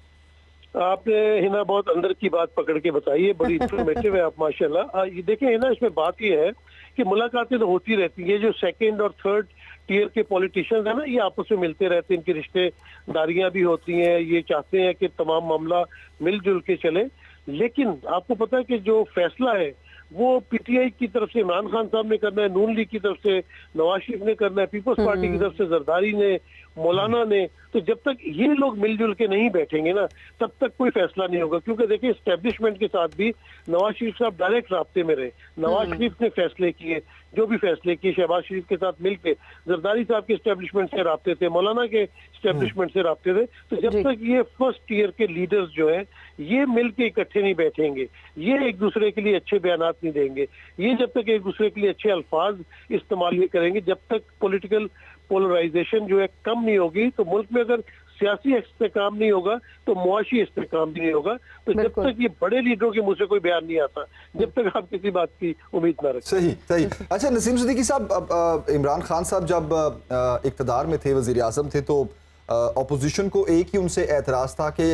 आपने हिना बहुत अंदर की बात पकड़ के बताई है, बड़ी इंफॉर्मेटिव है आप माशाल्लाह। ये देखिए हिना, इसमें बात ये है कि मुलाकातें तो होती रहती है। जो सेकंड और थर्ड टियर के पॉलिटिशियंस है ना, ये आपस में मिलते रहते हैं, इनकी रिश्तेदारियां भी होती हैं। ये चाहते हैं कि तमाम मामला मिलजुल के चले। लेकिन आपको पता है कि जो फैसला है वो पीटीआई की तरफ से इमरान खान साहब ने करना है, नून लीग की तरफ से नवाज शरीफ ने करना है, पीपल्स पार्टी की तरफ से जरदारी ने, मौलाना ने। तो जब तक ये लोग मिलजुल के नहीं बैठेंगे ना, तब तक कोई फैसला नहीं होगा। क्योंकि देखिए, एस्टेब्लिशमेंट के साथ भी नवाज शरीफ साहब डायरेक्ट राब्ते में रहे। नवाज शरीफ ने फैसले किए, जो भी फैसले किए शहबाज शरीफ के साथ मिलकर। जरदारी साहब के एस्टेब्लिशमेंट से राब्ते थे, मौलाना के एस्टेब्लिशमेंट से राब्ते थे। तो जब तक ये फर्स्ट ईयर के लीडर्स जो है ये मिल के इकट्ठे नहीं बैठेंगे, ये एक दूसरे के लिए अच्छे बयानात नहीं देंगे, ये जब तक एक दूसरे के लिए अच्छे अल्फाज इस्तेमाल नहीं करेंगे, जब तक पॉलिटिकल पोलराइजेशन जो है कम नहीं होगी, तो मुल्क में अगर सियासी इस्तेकाम नहीं होगा तो मुआशी इस्तेकाम भी नहीं होगा। तो जब तक ये बड़े लीडरों के मुंह से कोई बयान नहीं आता, जब तक आप किसी बात की उम्मीद ना रखें। सही सही। अच्छा नसीम सिद्दीकी साहब, इमरान खान साहब जब इक़्तिदार में थे, वज़ीर आज़म थे, तो अपोजिशन को एक ही उनसे एतराज़ था कि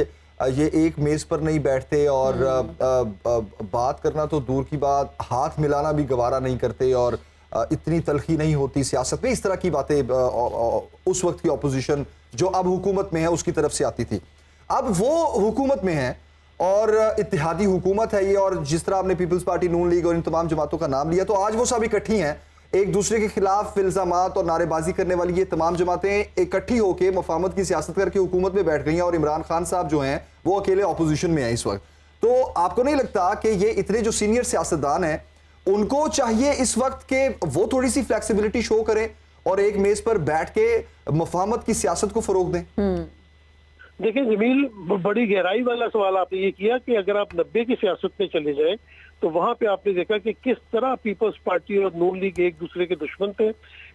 ये एक मेज़ पर नहीं बैठते और बात करना तो दूर की बात, हाथ मिलाना भी गवारा नहीं करते और इतनी तलखी नहीं होती सियासत में। इस तरह की बातें उस वक्त की अपोजिशन जो अब हुकूमत में है उसकी तरफ से आती थी। अब वो हुकूमत में है और इत्तेहादी हुकूमत है ये, और जिस तरह आपने पीपल्स पार्टी, नून लीग और इन तमाम जमातों का नाम लिया, तो आज वो सब इकट्ठी हैं। एक दूसरे के खिलाफ इल्जामात और नारेबाजी करने वाली ये तमाम जमातें इकट्ठी होकर मुफाहमत की सियासत करके हुकूमत में बैठ गई हैं और इमरान खान साहब जो हैं वो अकेले ऑपोजिशन में हैं इस वक्त। तो आपको नहीं लगता कि ये इतने जो सीनियर सियासतदान हैं उनको चाहिए इस वक्त के वो थोड़ी सी फ्लेक्सिबिलिटी शो करें और एक मेज पर बैठ के मुफाहमत की सियासत को फरोग दें? देखिए जमील, बड़ी गहराई वाला सवाल आपने ये किया कि अगर आप 90 की सियासत में चले जाएं तो वहां पे आपने देखा कि किस तरह पीपल्स पार्टी और नून लीग एक दूसरे के दुश्मन थे।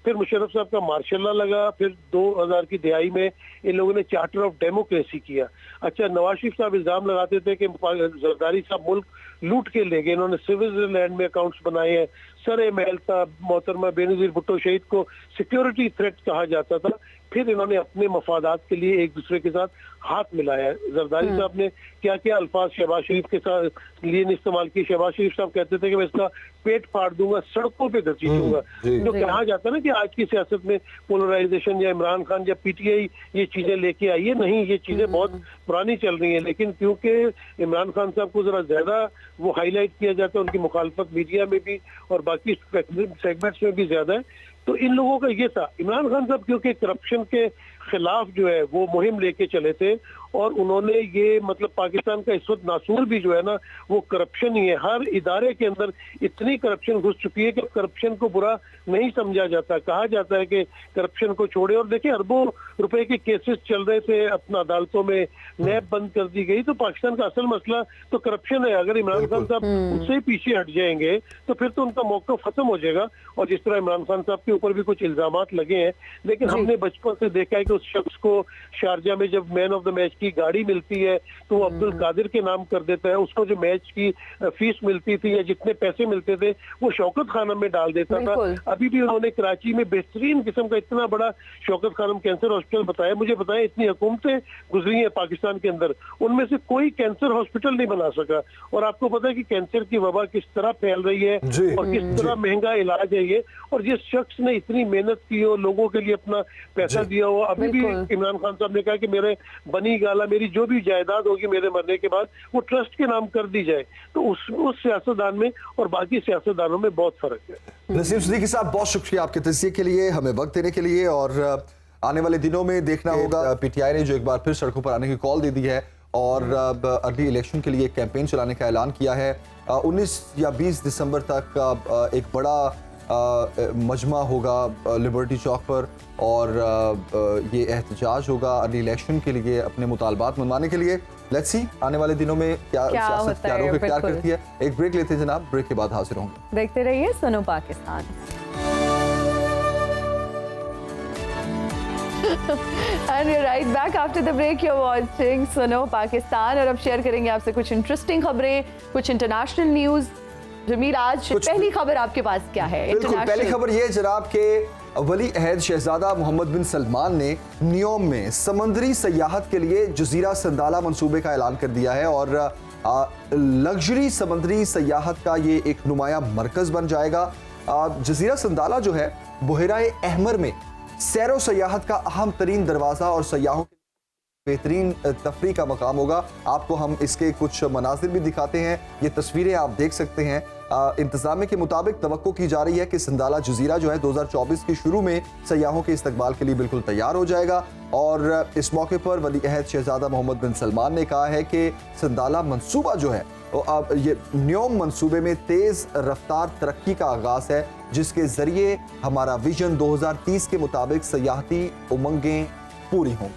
फिर मुशर्रफ साहब का मार्शल लॉ लगा, फिर 2000 की दिहाई में इन लोगों ने चार्टर ऑफ डेमोक्रेसी किया। अच्छा, नवाज शरीफ साहब इल्जाम लगाते थे कि जरदारी साहब मुल्क लूट के ले गए, इन्होंने स्विट्जरलैंड में अकाउंट्स बनाए हैं। सर महल था मोहतरमा बेनजीर भुट्टो शहीद को सिक्योरिटी थ्रेट कहा जाता था। फिर इन्होंने अपने मफादात के लिए एक दूसरे के साथ हाथ मिलाया। जरदारी साहब ने क्या क्या अल्फाज शहबाज शरीफ के साथ लिए इस्तेमाल किए। शहबाज शरीफ साहब कहते थे कि मैं इसका पेट फाड़ दूंगा, सड़कों पे घसीटूंगा। जो कहा जाता है ना कि आज की सियासत में पोलराइजेशन या इमरान खान या पीटीआई ये चीजें लेके आई है, नहीं, ये चीजें बहुत पुरानी चल रही है। लेकिन क्योंकि इमरान खान साहब को जरा ज्यादा वो हाईलाइट किया जाता है, उनकी मुखालफत मीडिया में भी और बाकी सेगमेंट्स में भी ज्यादा है, तो इन लोगों का ये था। इमरान खान साहब क्योंकि करप्शन के खिलाफ जो है वो मुहिम लेके चले थे और उन्होंने ये मतलब पाकिस्तान का इस वक्त नासूर भी जो है ना वो करप्शन ही है। हर इदारे के अंदर इतनी करप्शन घुस चुकी है कि करप्शन को बुरा नहीं समझा जाता। कहा जाता है कि करप्शन को छोड़े, और देखिए अरबों रुपए के केसेस चल रहे थे अपना अदालतों में, नैब बंद कर दी गई। तो पाकिस्तान का असल मसला तो करप्शन है। अगर इमरान खान साहब उससे ही पीछे हट जाएंगे तो फिर तो उनका मौका खत्म हो जाएगा। और जिस तरह इमरान खान साहब के ऊपर भी कुछ इल्जामात लगे हैं, लेकिन हमने बचपन से देखा है कि उस शख्स को शारजा में जब मैन ऑफ द मैच की गाड़ी मिलती है तो वो अब्दुल कादिर के नाम कर देता है। उसको जो मैच की फीस मिलती थी या जितने पैसे मिलते थे वो शौकत खानम में डाल देता था। अभी भी उन्होंने कराची में बेहतरीन किस्म का इतना बड़ा शौकत खानम कैंसर हॉस्पिटल बताया। मुझे बताया इतनी हुकूमतें गुजरी हैं पाकिस्तान के अंदर, उनमें से कोई कैंसर हॉस्पिटल नहीं बना सका। और आपको पता है कि कैंसर की वबा किस तरह फैल रही है और किस तरह महंगा इलाज है ये। और जिस शख्स ने इतनी मेहनत की हो, लोगों के लिए अपना पैसा दिया हो, अभी भी इमरान खान साहब ने कहा कि मेरे बनी गाला मेरी जो भी जायदाद होगी मेरे मरने के बाद वो ट्रस्ट के नाम कर दी जाए। तो उस सियासतदान में और बाकी सियासतदानों में बहुत फर्क है। नसीम सिद्दीकी साहब, बहुत शुक्रिया आपके तज़किये के लिए, हमें वक्त देने के लिए। और आने वाले दिनों में देखना होगा, पीटीआई ने जो एक बार फिर सड़कों पर आने की कॉल दे दी है और अर्ली इलेक्शन के लिए एक कैंपेन चलाने का ऐलान किया है। 19 या 20 दिसंबर तक एक बड़ा मजमा होगा लिबर्टी चौक पर और ये एहतजाज होगा अर्ली इलेक्शन के लिए अपने मुतालबात मनवाने के लिए। लेट्स सी आने वाले दिनों में क्या सियासत क्या रुख इख्तियार करती है। एक ब्रेक लेते हैं जनाब, ब्रेक के बाद हाजिर होंगे। देखते रहिए Suno Pakistan. And you're right back after the break. You're watching सुनो पाकिस्तान और अब शेयर करेंगे आपसे कुछ इंटरेस्टिंग खबरें, कुछ इंटरनेशनल न्यूज। जमील, आज पहली खबर आपके पास क्या है? बिल्कुल, पहली खबर ये जनाब के वली अहद शहजादा मोहम्मद बिन सलमान ने नियोम में समंदरी सयाहत के लिए जजीरा संदाला मंसूबे का ऐलान कर दिया है और लग्जरी समंदरी सयाहत का ये एक नुमाया मरकज बन जाएगा। जजीरा संदाला जो है बुहराए अहमर में सैरो सयाहत का अहम तरीन दरवाज़ा और सयाहों के बेहतरीन तफरी का मकाम होगा। आपको हम इसके कुछ मनाजिर भी दिखाते हैं, ये तस्वीरें आप देख सकते हैं। इंतजामिया के मुताबिक तवक्को की जा रही है कि संदाला जजीरा जो है 2024 के शुरू में सयाहों के इस्तकबाल के लिए बिल्कुल तैयार हो जाएगा। और इस मौके पर वली अहद शहजादा मोहम्मद बिन सलमान ने कहा है कि संदाला मंसूबा जो है अब ये न्योम मंसूबे में तेज रफ्तार तरक्की का आगाज है, जिसके जरिए हमारा विजन 2030 के मुताबिक सयाहती उमंगें पूरी हों।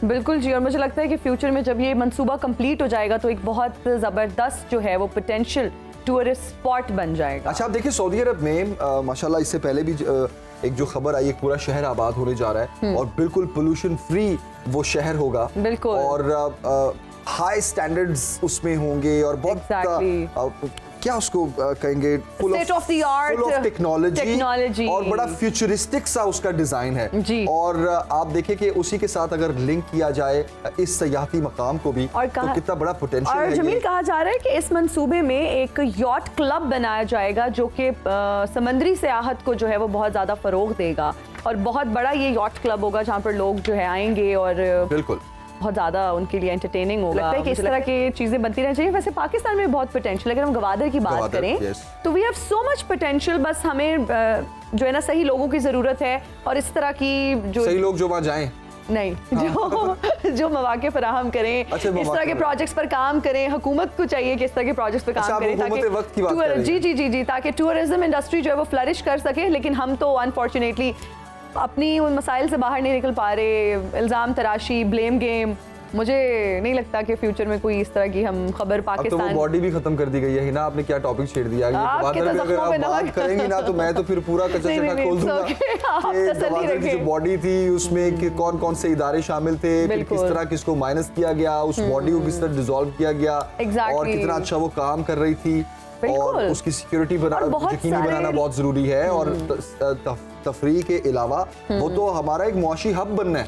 बिल्कुल जी, और मुझे लगता है कि फ्यूचर में जब ये मंसूबा कंप्लीट हो जाएगा तो एक बहुत ज़बरदस्त जो है वो पोटेंशियल टूरिस्ट स्पॉट बन जाएगा। अच्छा, आप देखिए सऊदी अरब में माशाल्लाह इससे पहले भी एक जो खबर आई, एक पूरा शहर आबाद होने जा रहा है और बिल्कुल पोल्यूशन फ्री वो शहर होगा। बिल्कुल, और हाई स्टैंडर्ड्स उसमें होंगे और बहुत क्या उसको कहेंगे, फुल ऑफ टेक्नोलॉजी और बड़ा फ्यूचरिस्टिक सा उसका डिजाइन है जी। और आप देखें कि उसी के साथ अगर लिंक किया जाए इस सयाहती मकाम को भी तो कितना बड़ा पोटेंशियल है। और जमील, कहा जा रहा है कि इस मंसूबे में एक यॉट क्लब बनाया जाएगा जो कि समंदरी सयाहत को जो है वो बहुत ज्यादा फरोग देगा और बहुत बड़ा ये यॉट क्लब होगा जहाँ पर लोग जो है आएंगे और बिल्कुल बहुत ज़्यादा उनके लिए एंटरटेनिंग होगा। लगता है कि इस तरह की चीज़ें बनती रहनी चाहिए। वैसे पाकिस्तान में बहुत पोटेंशियल, अगर हम गवादर की बात करें तो we have so much potential, बस हमें जो है ना सही लोगों की ज़रूरत है, और इस तरह की जो सही लोग जो वहाँ जाएं, नहीं जो मौके फराहम करें, इस तरह के प्रोजेक्ट्स पर काम करें। हुकूमत को चाहिए कि इस तरह के प्रोजेक्ट्स पर काम करें ताकि जी ताकि टूरिज्म इंडस्ट्री जो है वो फ्लरिश कर सके। लेकिन हम तो अनफॉर्चुनेटली अपनी उन मसाइल से बाहर नहीं निकल पा रहे। इल्ज़ाम तराशी, ब्लेम गेम, मुझे नहीं लगता कि फ्यूचर में कोई इस तरह की हम खबर पाकिस्तान। अब तो वो बॉडी भी खत्म कर दी गई है ना, आपने क्या टॉपिक छेड़ दिया। अगर आप बात करेंगी ना तो मैं तो फिर पूरा कच्चा चक्का खोल दूंगा कि गवादर की जो बॉडी थी उसमें कौन कौन से इदारे शामिल थे, फिर किस तरह किसको माइनस किया गया, उस बॉडी को किस तरह डिसॉल्व किया गया, और कितना अच्छा वो काम कर रही थी, और उसकी सिक्योरिटी यकीनी बनाना बहुत जरूरी है। और तफरीह के अलावा वो तो हमारा एक मुआशी हब बनना है,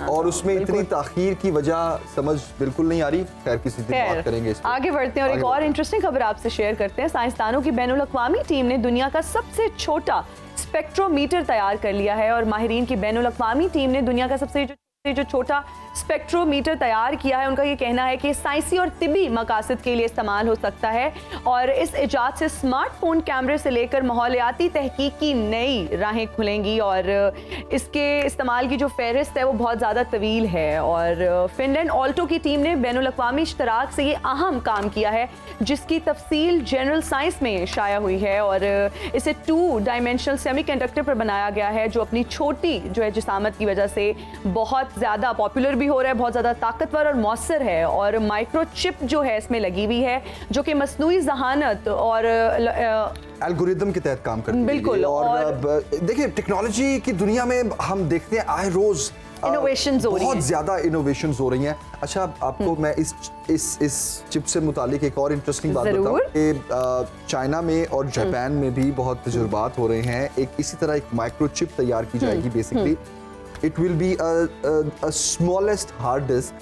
और उसमें इतनी ताखीर की वजह समझ बिल्कुल नहीं आ रही। खैर किसी दिन बात करेंगे इस पर। आगे बढ़ते हैं और एक और इंटरेस्टिंग खबर आपसे शेयर करते हैं। साइंसदानों की बैनुल-अक़वामी टीम ने दुनिया का सबसे छोटा स्पेक्ट्रोमीटर तैयार कर लिया है, और माहिरीन की बैनुल-अक़वामी टीम ने दुनिया का सबसे जो छोटा स्पेक्ट्रोमीटर तैयार किया है। उनका ये कहना है कि साइंसी और तिबी मकासद के लिए इस्तेमाल हो सकता है, और इस इजाद से स्मार्टफोन कैमरे से लेकर माहौलियाती तहकीक की नई राहें खुलेंगी, और इसके इस्तेमाल की जो फहरिस्त है वो बहुत ज़्यादा तवील है। और फिनलैंड ऑल्टो की टीम ने बैनुल-अक़वामी इश्तराक से ये अहम काम किया है, जिसकी तफसील जनरल साइंस में शाया हुई है, और इसे 2 डायमेंशनल सेमीकंडक्टर पर बनाया गया है, जो अपनी छोटी जो है जिसामत की वजह से बहुत ज़्यादा पॉपुलर भी हो रहा है, बहुत ज़्यादा ताकतवर और मौसर है। और माइक्रोचिप जो है इसमें लगी हुई है, जो कि मसनूई जहानत और एल्गोरिदम के तहत काम करती है। बिल्कुल। और देखिए टेक्नोलॉजी की दुनिया में हम देखते हैं आए रोज इनोवेशंस हो रही हैं, बहुत ज्यादा इनोवेशंस हो रही हैं। अच्छा, आपको मैं इस चिप से मुतालिक एक और इंटरेस्टिंग बात बताऊं कि चाइना में और जापान में भी बहुत तजुर्बात हो रहे हैं। एक इसी तरह एक माइक्रोचिप तैयार की जाएगी। Basically it will be a smallest hard disk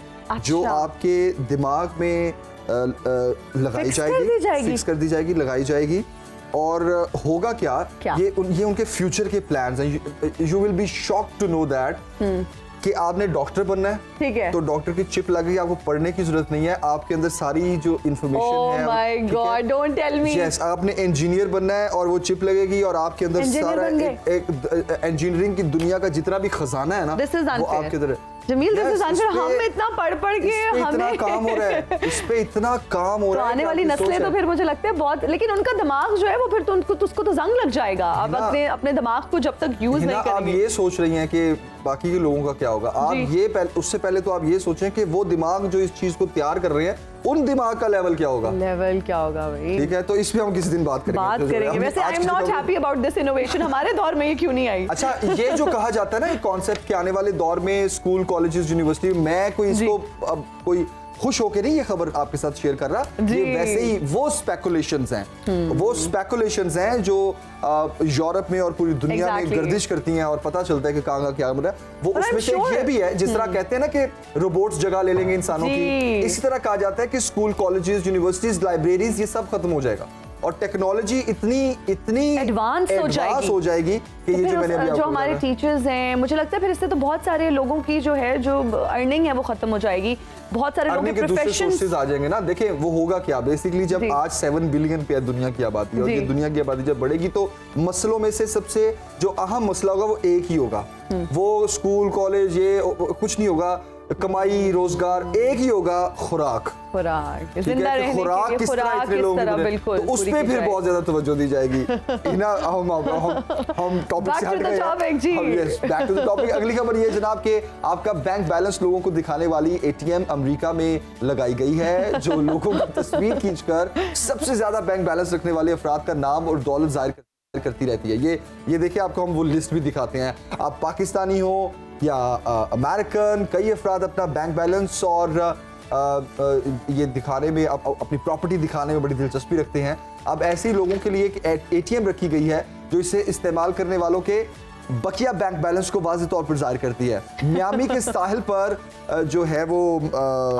जो आपके दिमाग में लगाई जाएगी, फिक्स कर दी जाएगी, लगाई जाएगी। और होगा क्या? ये उनके फ्यूचर के प्लान्स हैं। You will be shocked to know that कि आपने डॉक्टर बनना है, ठीक है, तो डॉक्टर की चिप लगी, आपको पढ़ने की जरूरत नहीं है, आपके अंदर सारी जो इंफॉर्मेशन है। Oh my God, don't tell me. Yes, आपने इंजीनियर बनना है और वो चिप लगेगी और आपके अंदर सारा एक इंजीनियरिंग की दुनिया का जितना भी खजाना है ना वो आपके अंदर। Jamil, this is unfair. हम इतना पढ़ के हमें इतना काम हो रहा है, इस पे इतना काम हो रहा है। आने वाली नस्लें तो फिर मुझे लगता है बहुत, लेकिन उनका दिमाग जो है वो फिर तो उसको तो जंग लग जाएगा। अब अपने दिमाग को जब तक यूज नहीं करेंगे। आप ये सोच रही हैं कि बाकी के लोगों का क्या होगा। आप ये उससे पहले तो आप ये सोचें कि वो दिमाग जो इस चीज को तैयार कर रहे हैं उन दिमाग का लेवल क्या होगा भाई। ठीक है, तो इस पे हम किसी दिन बात करेंगे। वैसे I am not happy about this innovation. हमारे दौर में ये क्यों नहीं आई? अच्छा, ये जो कहा जाता है ना, एक कॉन्सेप्ट के आने वाले दौर में स्कूल, कॉलेजेस, यूनिवर्सिटी, मैं कोई इसको अब कोई खुश होकर नहीं ये खबर आपके साथ शेयर कर रहा, ये वैसे ही वो स्पेकुलेशंस हैं जो यूरोप में और पूरी दुनिया में गर्दिश करती हैं, और पता चलता है कि कहाँ का क्या हो रहा है। वो उसमें से ये भी है, जिस तरह कहते हैं ना कि रोबोट्स जगह ले लेंगे इंसानों की, इसी तरह कहा जाता है कि स्कूल, कॉलेजेस, यूनिवर्सिटीज, लाइब्रेरीज, ये सब खत्म हो जाएगा और टेक्नोलॉजी इतनी एडवांस हो जाएगी कि ये जो मैंने अभी जो हमारे टीचर्स हैं, मुझे लगता है फिर इससे तो बहुत सारे लोगों की जो अर्निंग है वो खत्म हो जाएगी। बहुत सारे लोग के प्रोफेशंस आ जाएंगे ना। देखिए वो होगा क्या, बेसिकली जब आज 7 बिलियन पे दुनिया की आबादी है, और ये दुनिया की आबादी जब बढ़ेगी तो मसलों में से सबसे जो अहम मसला होगा वो एक ही होगा। वो स्कूल, कॉलेज, ये कुछ नहीं होगा, कमाई, रोजगार, एक ही होगा, खुराक जिंदा रहने खुराक किस तरह इतने लोग, बिल्कुल, तो उस पे फिर बहुत ज्यादा तवज्जो दी जाएगी। ना हम टॉपिक से हट गए, बैक टू द टॉपिक। अगली खबर ये जनाब के आपका बैंक बैलेंस लोगों को दिखाने वाली ATM अमेरिका में लगाई गई है, जो लोगों की तस्वीर खींचकर सबसे ज्यादा बैंक बैलेंस रखने वाले अफराद का नाम और दौलत जाहिर करती रहती है। ये देखिए, आपको हम वो लिस्ट भी दिखाते हैं। आप पाकिस्तानी हो या अमेरिकन, कई अफराद अपना बैंक बैलेंस और ये दिखाने में, अपनी प्रॉपर्टी दिखाने में बड़ी दिलचस्पी रखते हैं। अब ऐसे ही लोगों के लिए एक ATM रखी गई है जो इसे इस्तेमाल करने वालों के बकिया बैंक बैलेंस को वाज़ेह तौर पर जाहिर करती है। मियामी के साहिल पर जो है वो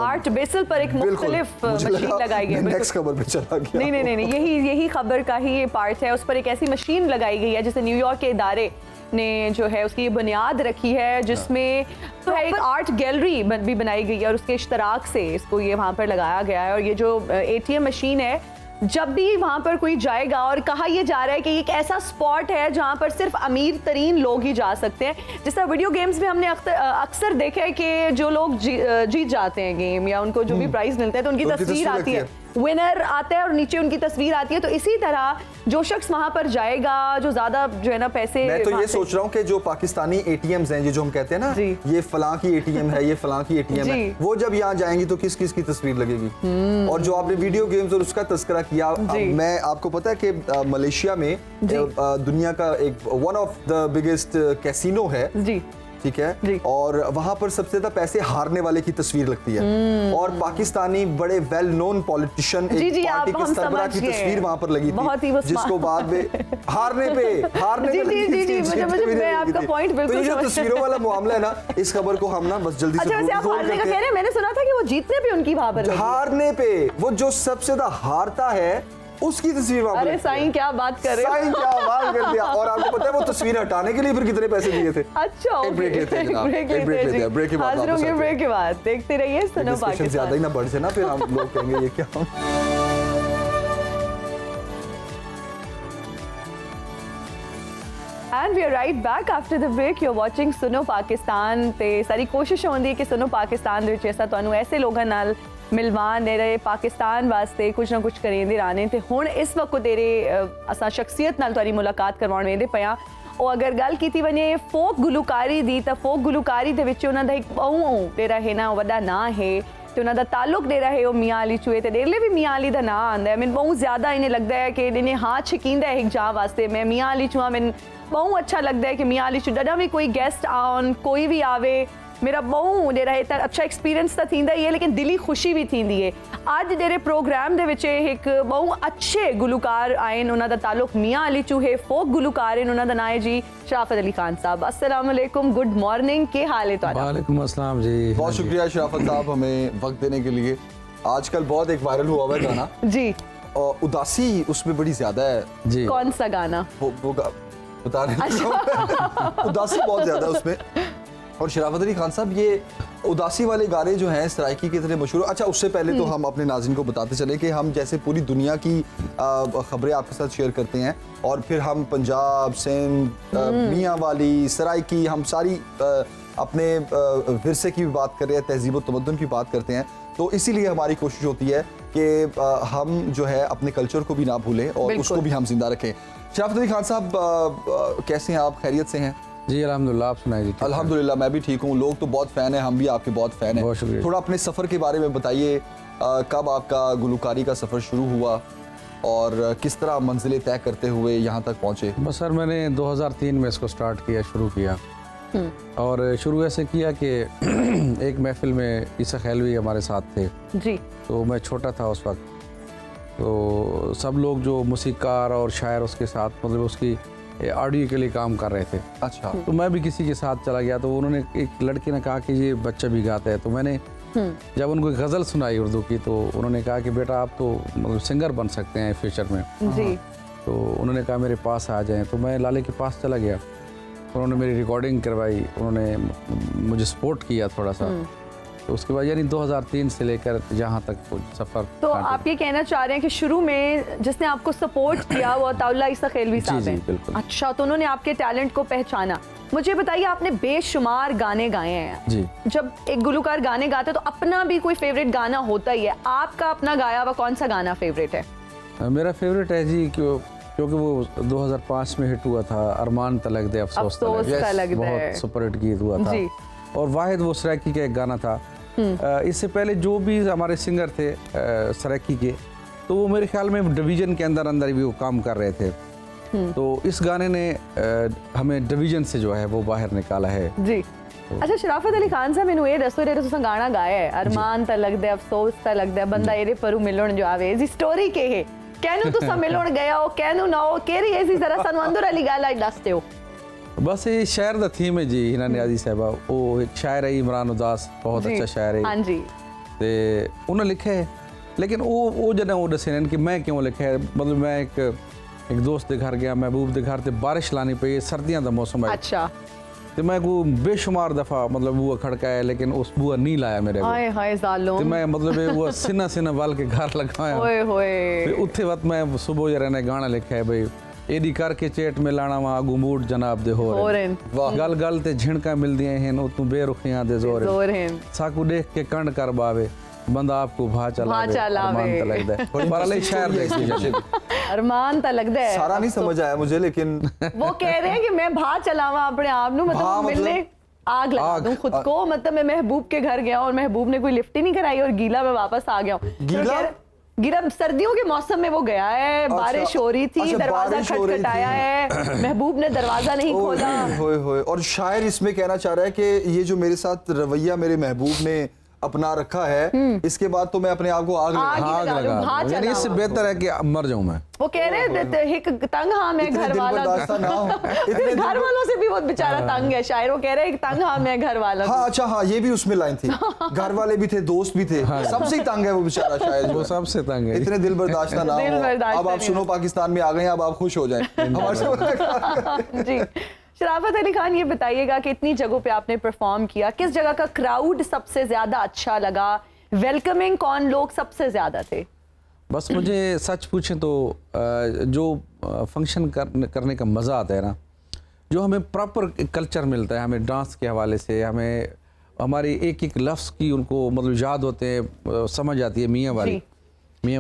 आर्ट बेसल पर एक मुख्तलिफ मशीन लगाई गई है। नेक्स्ट खबर पे चला गया। नहीं, यही खबर का ही ये पार्ट है। उस पर एक ऐसी मशीन लगाई गई है जिसे न्यूयॉर्क के इदारे ने जो है उसकी बुनियाद रखी है, जिसमें तो है एक आर्ट गैलरी भी बनाई गई है और उसके इश्तराक से इसको ये वहाँ पर लगाया गया है। और ये जो ATM मशीन है, जब भी वहाँ पर कोई जाएगा, और कहा यह जा रहा है कि एक ऐसा स्पॉट है जहाँ पर सिर्फ अमीर तरीन लोग ही जा सकते हैं। जिस तरह वीडियो गेम्स में हमने अक्सर देखा है कि जो लोग जीत जाते हैं गेम या उनको जो भी प्राइज मिलता है तो उनकी तस्वीर आती है, विनर आता है और नीचे उनकी तस्वीर आती है। तो इसी तरह जो शख्स वहां पर जाएगा, जो ज्यादा जो है ना पैसे, मैं तो ये सोच रहा हूँ कि जो पाकिस्तानी ATMs हैं, ये जो हम कहते हैं ना, ये फलां की ATM है, ये फलां की ATM है, वो जब यहाँ जाएंगी तो किस किस की तस्वीर लगेगी। और जो आपने वीडियो गेम्स और उसका तस्करा किया, मैं आपको पता है कि मलेशिया में दुनिया का एक one of the biggest casino है, ठीक है, और वहां पर सबसे ज्यादा पैसे हारने वाले की तस्वीर लगती है। और पाकिस्तानी बड़े वेल नोन पॉलिटिशियन एक पार्टी के सरबराह की तस्वीर वहां पर लगी थी, जिसको बाद में हारने पे मैं आपका पॉइंट बिल्कुल, तो ये जो तस्वीरों वाला मामला है ना, इस खबर को हम ना बस जल्दी से मैंने सुना था कि वो जीतने पे उनकी वहां पर, हारने पे वो जो सबसे ज्यादा हारता है उसकी तस्वीर। अरे साईं क्या बात कर रहे हो, साईं क्या बात कर दिया। और आपको पता है वो तस्वीर हटाने के लिए फिर कितने पैसे दिए थे? अच्छा, एक ब्रेक लेते हैं जनाब, एक ब्रेक लेते हैं, ब्रेक के बाद हाजिर होंगे, ब्रेक के बाद देखते रहिए सुनो पाकिस्तान। ज्यादा ही ना बढ़ जाए ना, फिर हम लोग कहेंगे ये क्या। And we are right back after the break. You're watching सुनो पाकिस्तान। ते सारी कोशिश होंदी है कि सुनो पाकिस्तान दे विच ऐसा तुहानू ऐसे लोगों नाल मिलवान दे रहे पाकिस्तान वास्ते कुछ ना कुछ करेंदे रहने। ते हुण इस वक्त तेरे असा शख्सियत नाल तुहारी मुलाकात करवाउण वेंदे पिया। और अगर गल कीती वने फोक गुलकारी दी, तां फोक गुलकारी दे विच उन्हां दा एक बहु तेरा है ना वड्डा नां है, ते उन्हां दा ताल्लुक डेरा है वो मियां अली चूहे, ते डेरले भी मियां अली दा नां आंदा है। मैनूं बहुत ज्यादा इन्हें लगदा है कि इन्हें हाँ छकींदा है एक जा वास्ते। मैं मियां अली चूहा, मैनूं बहुत अच्छा लगता है कि मियां अली चूहा जॾहिं भी कोई गेस्ट आन, कोई भी आवे, मेरा बहु डेरा है अच्छा एक्सपीरियंस तो थींदा ही है, लेकिन दिली खुशी भी थींदी है। अज डेरे प्रोग्राम दे विच एक बहु अच्छे गुलकार आए, उन्हां दा ताल्लुक मियां अली चूहे फोक गुलकार हैं। उन्हां दा नाम है जी शराफत अली खान साहब। अस्सलाम वालेकुम, गुड मॉर्निंग, के हाल है तुहाडा? वालेकुम अस्सलाम जी, बहुत शुक्रिया शराफत साहब हमें वक्त देने के लिए। आजकल बहुत एक वायरल हुआ हुआ गाना जी, और उदासी उसमें बड़ी ज्यादा है जी। कौन सा गाना? वो बता रहे उदासी बहुत ज्यादा है उसमें। और शराफत अली खान साहब ये उदासी वाले गाने जो हैं सराइकी की तरह मशहूर। अच्छा, उससे पहले तो हम अपने नाज़रीन को बताते चले कि हम जैसे पूरी दुनिया की खबरें आपके साथ शेयर करते हैं, और फिर हम पंजाब, सिंध, मियाँ वाली, सराइकी, हम सारी अपने विरसे की भी बात कर रहे हैं, तहजीब और तमद्दुन की बात करते हैं। तो इसीलिए हमारी कोशिश होती है कि हम जो है अपने कल्चर को भी ना भूलें और उसको भी हम जिंदा रखें। शराफत अली खान साहब कैसे हैं आप? खैरियत से हैं? जी अल्हम्दुलिल्लाह, आप सुनाइए। अल्हम्दुलिल्लाह मैं भी ठीक हूँ। लोग तो बहुत फ़ैन हैं, हम भी आपके बहुत फ़ैन हैं। बहुत शुक्रिया। थोड़ा अपने सफ़र के बारे में बताइए, कब आपका गुलकारी का सफ़र शुरू हुआ और किस तरह मंजिलें तय करते हुए यहाँ तक पहुँचे? बस सर, मैंने 2003 में इसको स्टार्ट किया, शुरू किया। और शुरू ऐसे किया कि एक महफिल में ईसा खैलवी हमारे साथ थे जी। तो मैं छोटा था उस वक्त, तो सब लोग जो मूसीकार और शायर उसके साथ मतलब उसकी ऑडियो के लिए काम कर रहे थे। अच्छा। तो मैं भी किसी के साथ चला गया, तो उन्होंने एक लड़के ने कहा कि ये बच्चा भी गाता है। तो मैंने जब उनको गज़ल सुनाई उर्दू की, तो उन्होंने कहा कि बेटा आप तो मतलब सिंगर बन सकते हैं फ्यूचर में जी। तो उन्होंने कहा मेरे पास आ जाएं। तो मैं लाले के पास चला गया, उन्होंने मेरी रिकॉर्डिंग करवाई, उन्होंने मुझे सपोर्ट किया थोड़ा सा। तो उसके बाद यानी 2003 से लेकर यहाँ तक सफ़र। तो आप ये कहना चाह रहे हैं कि शुरू में जिसने आपको सपोर्ट किया वो अताउल्लाह ईसा खैलवी साहब हैं? बिल्कुल। अच्छा, तो उन्होंने आपके टैलेंट को पहचाना। मुझे बताइए, आपने बेशुमार गाने गाए हैं जी। जब एक गुलकार गाने गाते हैं तो अपना भी कोई फेवरेट गाना होता ही है। आपका अपना गाया हुआ कौन सा गाना फेवरेट है? मेरा फेवरेट है जी, क्योंकि वो 2005 में हिट हुआ था, अरमान तलक दे अफसोस तलक दे, बहुत सुपर हिट गीत हुआ था। और वाहिद वो सराइकी का एक गाना था। इससे पहले जो भी हमारे सिंगर थे सराइकी के, तो वो मेरे ख्याल में डिवीज़न के अंदर भी वो काम कर रहे थे। तो इस गाने ने हमें डिवीज़न से जो है वो बाहर निकाला है जी। अच्छा शराफत अली खान साहब, मैनू ये दसो जेड़ा तुसां गाना गाया है अरमान तलक दे अफसोस तलक दे, बंदा एरे परू मिलण जो आवे, इसदी स्टोरी के है? कैनू तुसां मिलण गया हो, कैनू ना हो, केरी ऐसी जरा सानू अंदर वाली गल आई दस दिओ। बस ये शायर दा थीम है जी। हिना नियाज़ी साहबा वो एक शायर है, इमरान उदास, बहुत अच्छा शायर है। हाँ जी। ते उन्हें लिखे है, लेकिन वो जब वो दसे कि मैं क्यों लिखे है, मतलब मैं एक एक दोस्त के घर गया, महबूब के घर, ते बारिश लानी पई, सर्दियां दा मौसम है। अच्छा। तो मैं को बेशुमार दफा मतलब बुआ खड़काया, लेकिन उस बुआ नहीं लाया मेरे को। हाय हाय जालिम। तो मैं मतलब वो सिना वाल के घर लगाया। ओए होए। फिर उठे वक्त मैं सुबह जरा ने गाना लिखा है भाई, एडी करके चेट में लाना वा आगू मूड जनाब दे हो रहे। गल गल ते झिणका मिलदियां हैं, ओ तू बेरुखियां दे जोर हैं। साकू देख के कंड कर बावे, बंदा आपको भा चलावे। अरमान ता लगदा है। परले शहर देखी जाए। अरमान ता लगदा है। सारा नहीं समझ आया मुझे, लेकिन वो कह रहे हैं कि मैं भा चलावा अपने आप नु, मतलब मिलने आग लगा दूं खुद को। मतलब मैं महबूब के घर गया और महबूब ने कोई लिफ्ट ही नहीं कराई और गीला मैं वापस आ गया हूं। गीला सर्दियों के मौसम में वो गया है, बारिश हो रही थी, दरवाजा खटखटाया है, महबूब ने दरवाजा नहीं खोला। होए। और शायर इसमें कहना चाह रहा है कि ये जो मेरे साथ रवैया मेरे महबूब ने अपना रखा है, इसके बाद तो मैं अपने आप को आग लगा। यानी इससे बेहतर है कि मर जाऊं मैं। वो कह रहे एक तंग हाँ मैं घर वाला, घर वालों से भी बहुत बेचारा तंग है शायर। वो कह रहे एक तंग हाँ मैं घर वाला। हाँ अच्छा, हाँ ये भी उसमें लाइन थी। घर वाले भी थे, दोस्त भी थे, सबसे ही तंग है वो बेचारा शायर। वो सबसे तंग है। इतने दिल बर्दाश्त ना हो। अब आप सुनो पाकिस्तान में आ गए, अब आप खुश हो जाए हमारे जी। शराफत अली खान, ये बताइएगा कि इतनी जगहों पे आपने परफॉर्म किया, किस जगह का क्राउड सबसे ज्यादा अच्छा लगा? वेलकमिंग कौन लोग सबसे ज्यादा थे? बस मुझे सच पूछें तो जो फंक्शन करने का मज़ा आता है ना, जो हमें प्रॉपर कल्चर मिलता है, हमें डांस के हवाले से, हमें हमारी एक एक लफ्ज़ की उनको मतलब याद होते हैं, समझ आती है मियाँ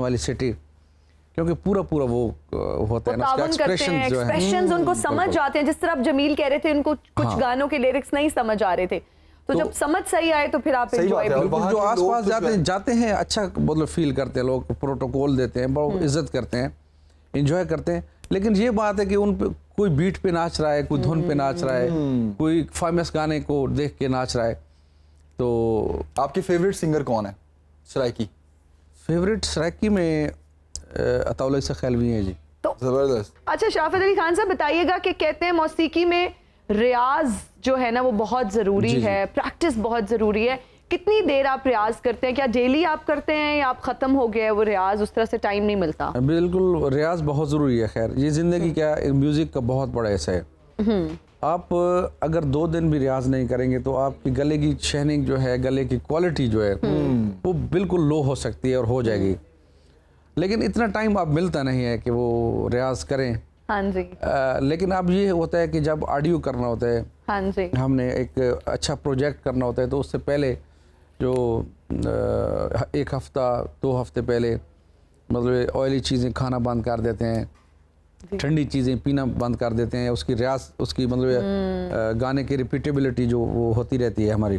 वाली सिटी, क्योंकि पूरा वो होता है ना, उसका एक्सप्रेशन जो है, एक्सप्रेशंस उनको समझ आते हैं। जिस तरह आप जमील कह रहे थे, उनको कुछ गानों के लिरिक्स नहीं समझ आ रहे थे, तो जब समझ सही आए तो फिर आप एंजॉय भी। जो आसपास जाते हैं अच्छा मतलब फील करते हैं लोग, प्रोटोकॉल देते हैं, बहुत इज्जत करते हैं, एंजॉय करते हैं। लेकिन ये बात है कि उन पे कोई बीट पे नाच रहा है, कोई धुन पे नाच रहा है, कोई फेमस गाने को देख के नाच रहा है। तो आपकी फेवरेट सिंगर कौन है सराइकी? फेवरेट सराइकी में अताउल इसा खैलवी है जी। तो जबरदस्त। अच्छा शराफत अली खान साहब बताइएगा कि कहते हैं मौसीकी में रियाज जो है ना वो बहुत ज़रूरी है, प्रैक्टिस बहुत ज़रूरी है। कितनी देर आप रियाज करते हैं? क्या डेली आप करते हैं या आप ख़त्म हो गया है वो रियाज, उस तरह से टाइम नहीं मिलता? बिल्कुल, रियाज बहुत ज़रूरी है। खैर ये ज़िंदगी क्या म्यूज़िक का बहुत बड़ा हिस्सा है। आप अगर 2 दिन भी रियाज नहीं करेंगे तो आपकी गले की शाइनिंग जो है, गले की क्वालिटी जो है वो बिल्कुल लो हो सकती है और हो जाएगी। लेकिन इतना टाइम आप मिलता नहीं है कि वो रियाज करें। हाँ जी। लेकिन अब ये होता है कि जब ऑडियो करना होता है, हाँ जी, हमने एक अच्छा प्रोजेक्ट करना होता है, तो उससे पहले जो 1 हफ्ता 2 हफ्ते पहले मतलब ऑयली चीज़ें खाना बंद कर देते हैं, ठंडी चीज़ें पीना बंद कर देते हैं। उसकी रियाज, उसकी मतलब गाने की रिपीटेबिलिटी जो वो होती रहती है हमारी।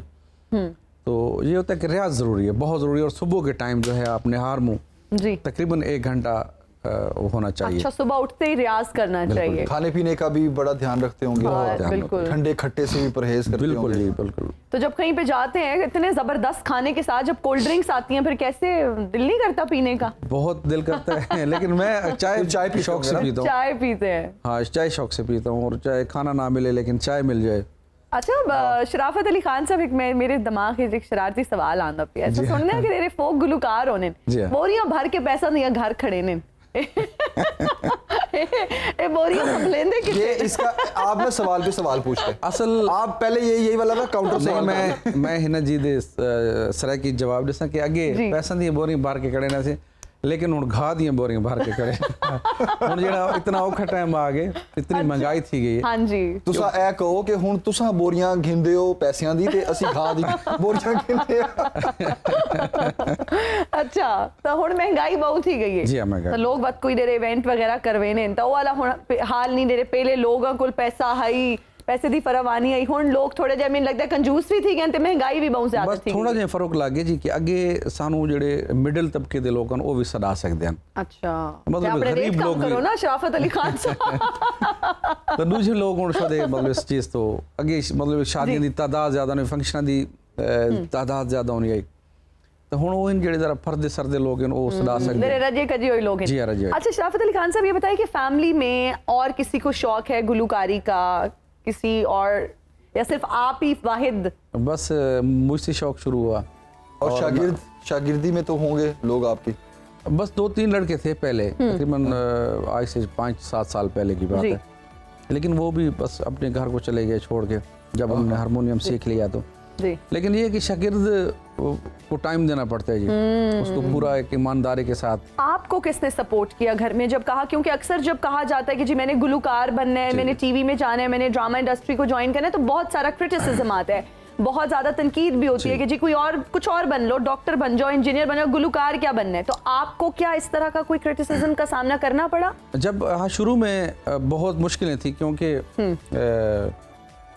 तो ये होता है कि रियाज ज़रूरी है, बहुत ज़रूरी है। और सुबह के टाइम जो है आप निहार मुँह जी तकरीबन 1 घंटा होना चाहिए। अच्छा, सुबह उठते ही रियाज करना चाहिए। खाने पीने का भी बड़ा ध्यान रखते होंगे, बिल्कुल, ठंडे खट्टे से भी परहेज करते बिल्कुल होंगे। जी बिल्कुल। तो जब कहीं पे जाते हैं इतने जबरदस्त खाने के साथ जब कोल्ड ड्रिंक्स आती हैं, फिर कैसे दिल नहीं करता पीने का? बहुत दिल करता है लेकिन मैं चाय शौक से पीता हूँ। चाय पीते हैं? हाँ, चाय शौक से पीता हूँ, और चाहे खाना ना मिले लेकिन चाय मिल जाए। अच्छा शराफत अली खान साहब, एक मेरे दिमाग में एक शरारती सवाल आंदा पिया। अच्छा सुनने कि तेरे फोक गुलकार होने बोरियां भर के पैसा नहीं घर खड़े ने ए बोरियां सब लेंदे कि ये इसका आप ना सवाल पे सवाल पूछते। असल आप पहले यही वाला ना काउंटर सवाल। मैं हिना जी दे सरा की जवाब देसा कि आगे पैसा दी बोरियां भर के खड़े ने से, लेकिन हुण घा दी बोरियां भर के खड़े हुण जेड़ा इतना औखा टाइम आ गए, इतनी महंगाई थी गई। हां जी, तुसा ए कहो कि हुण तुसा बोरियां घिंदे हो पैसियां दी ते ਅਸੀਂ घा दी बोरियां घिंदे। अच्छा, तो हुण महंगाई बहुत ही गई है जी। तो लोग बात कोई देरे इवेंट वगैरह करवे ने तो वाला हुण हाल नहीं देरे। पहले लोगों को पैसा है, पैसे दी फरावानी आई, हुण लोग थोड़े जे मैंने लगता कंजूस भी थी गए ते महंगाई भी बहुत ज्यादा थी। थोड़ा जिहा फर्क लग गया जी कि अगे सानू जेड़े मिडल तबके दे लोग वो भी सदा सकते हैं। अच्छा, मतलब गरीब लोग करो ना शराफत अली खान साहब। तो दूसरे लोग हुण सदे मतलब इस चीज तो अगे मतलब शादियां दी तादाद ज्यादा नहीं, फंक्शनां दी तादाद ज्यादा होनी है, तो हुण वो इन जेड़े जरा फर्दे सरदे लोग हैं वो सदा सकते हैं, रजे कजी हुए लोग हैं। जी रजे। अच्छा शराफत अली खान साहब, ये बताइए कि फैमिली में और किसी को शौक है गुलकारी का, किसी और, या सिर्फ आप ही वाहिद? बस मुझसे शौक शुरू हुआ। और शागिर्दी में तो होंगे लोग आपकी? बस 2-3 लड़के थे पहले, तकरीबन आज से 5-7 साल पहले की बात है, लेकिन वो भी बस अपने घर को चले गए छोड़ के, जब हमने हारमोनियम सीख लिया तो। लेकिन ये कि शागिर्द को टाइम देना पड़ता है जी, उसको पूरा एक ईमानदारी के साथ। आपको किसने सपोर्ट किया घर में जब कहा, क्योंकि अक्सर जब कहा जाता है कि जी मैंने गुलकार बनना है, मैंने टीवी में जाना है, मैंने ड्रामा इंडस्ट्री को ज्वाइन करना है, तो बहुत सारा क्रिटिसिज्म आता है, बहुत ज्यादा तनकीद भी होती है कि जी कोई और कुछ और बन लो, डॉक्टर बन जाओ, इंजीनियर बन जाओ, गुलकार क्या बनना है। तो आपको क्या इस तरह का कोई क्रिटिसिज्म का सामना करना पड़ा? जब हाँ शुरू में बहुत मुश्किलें थी, क्योंकि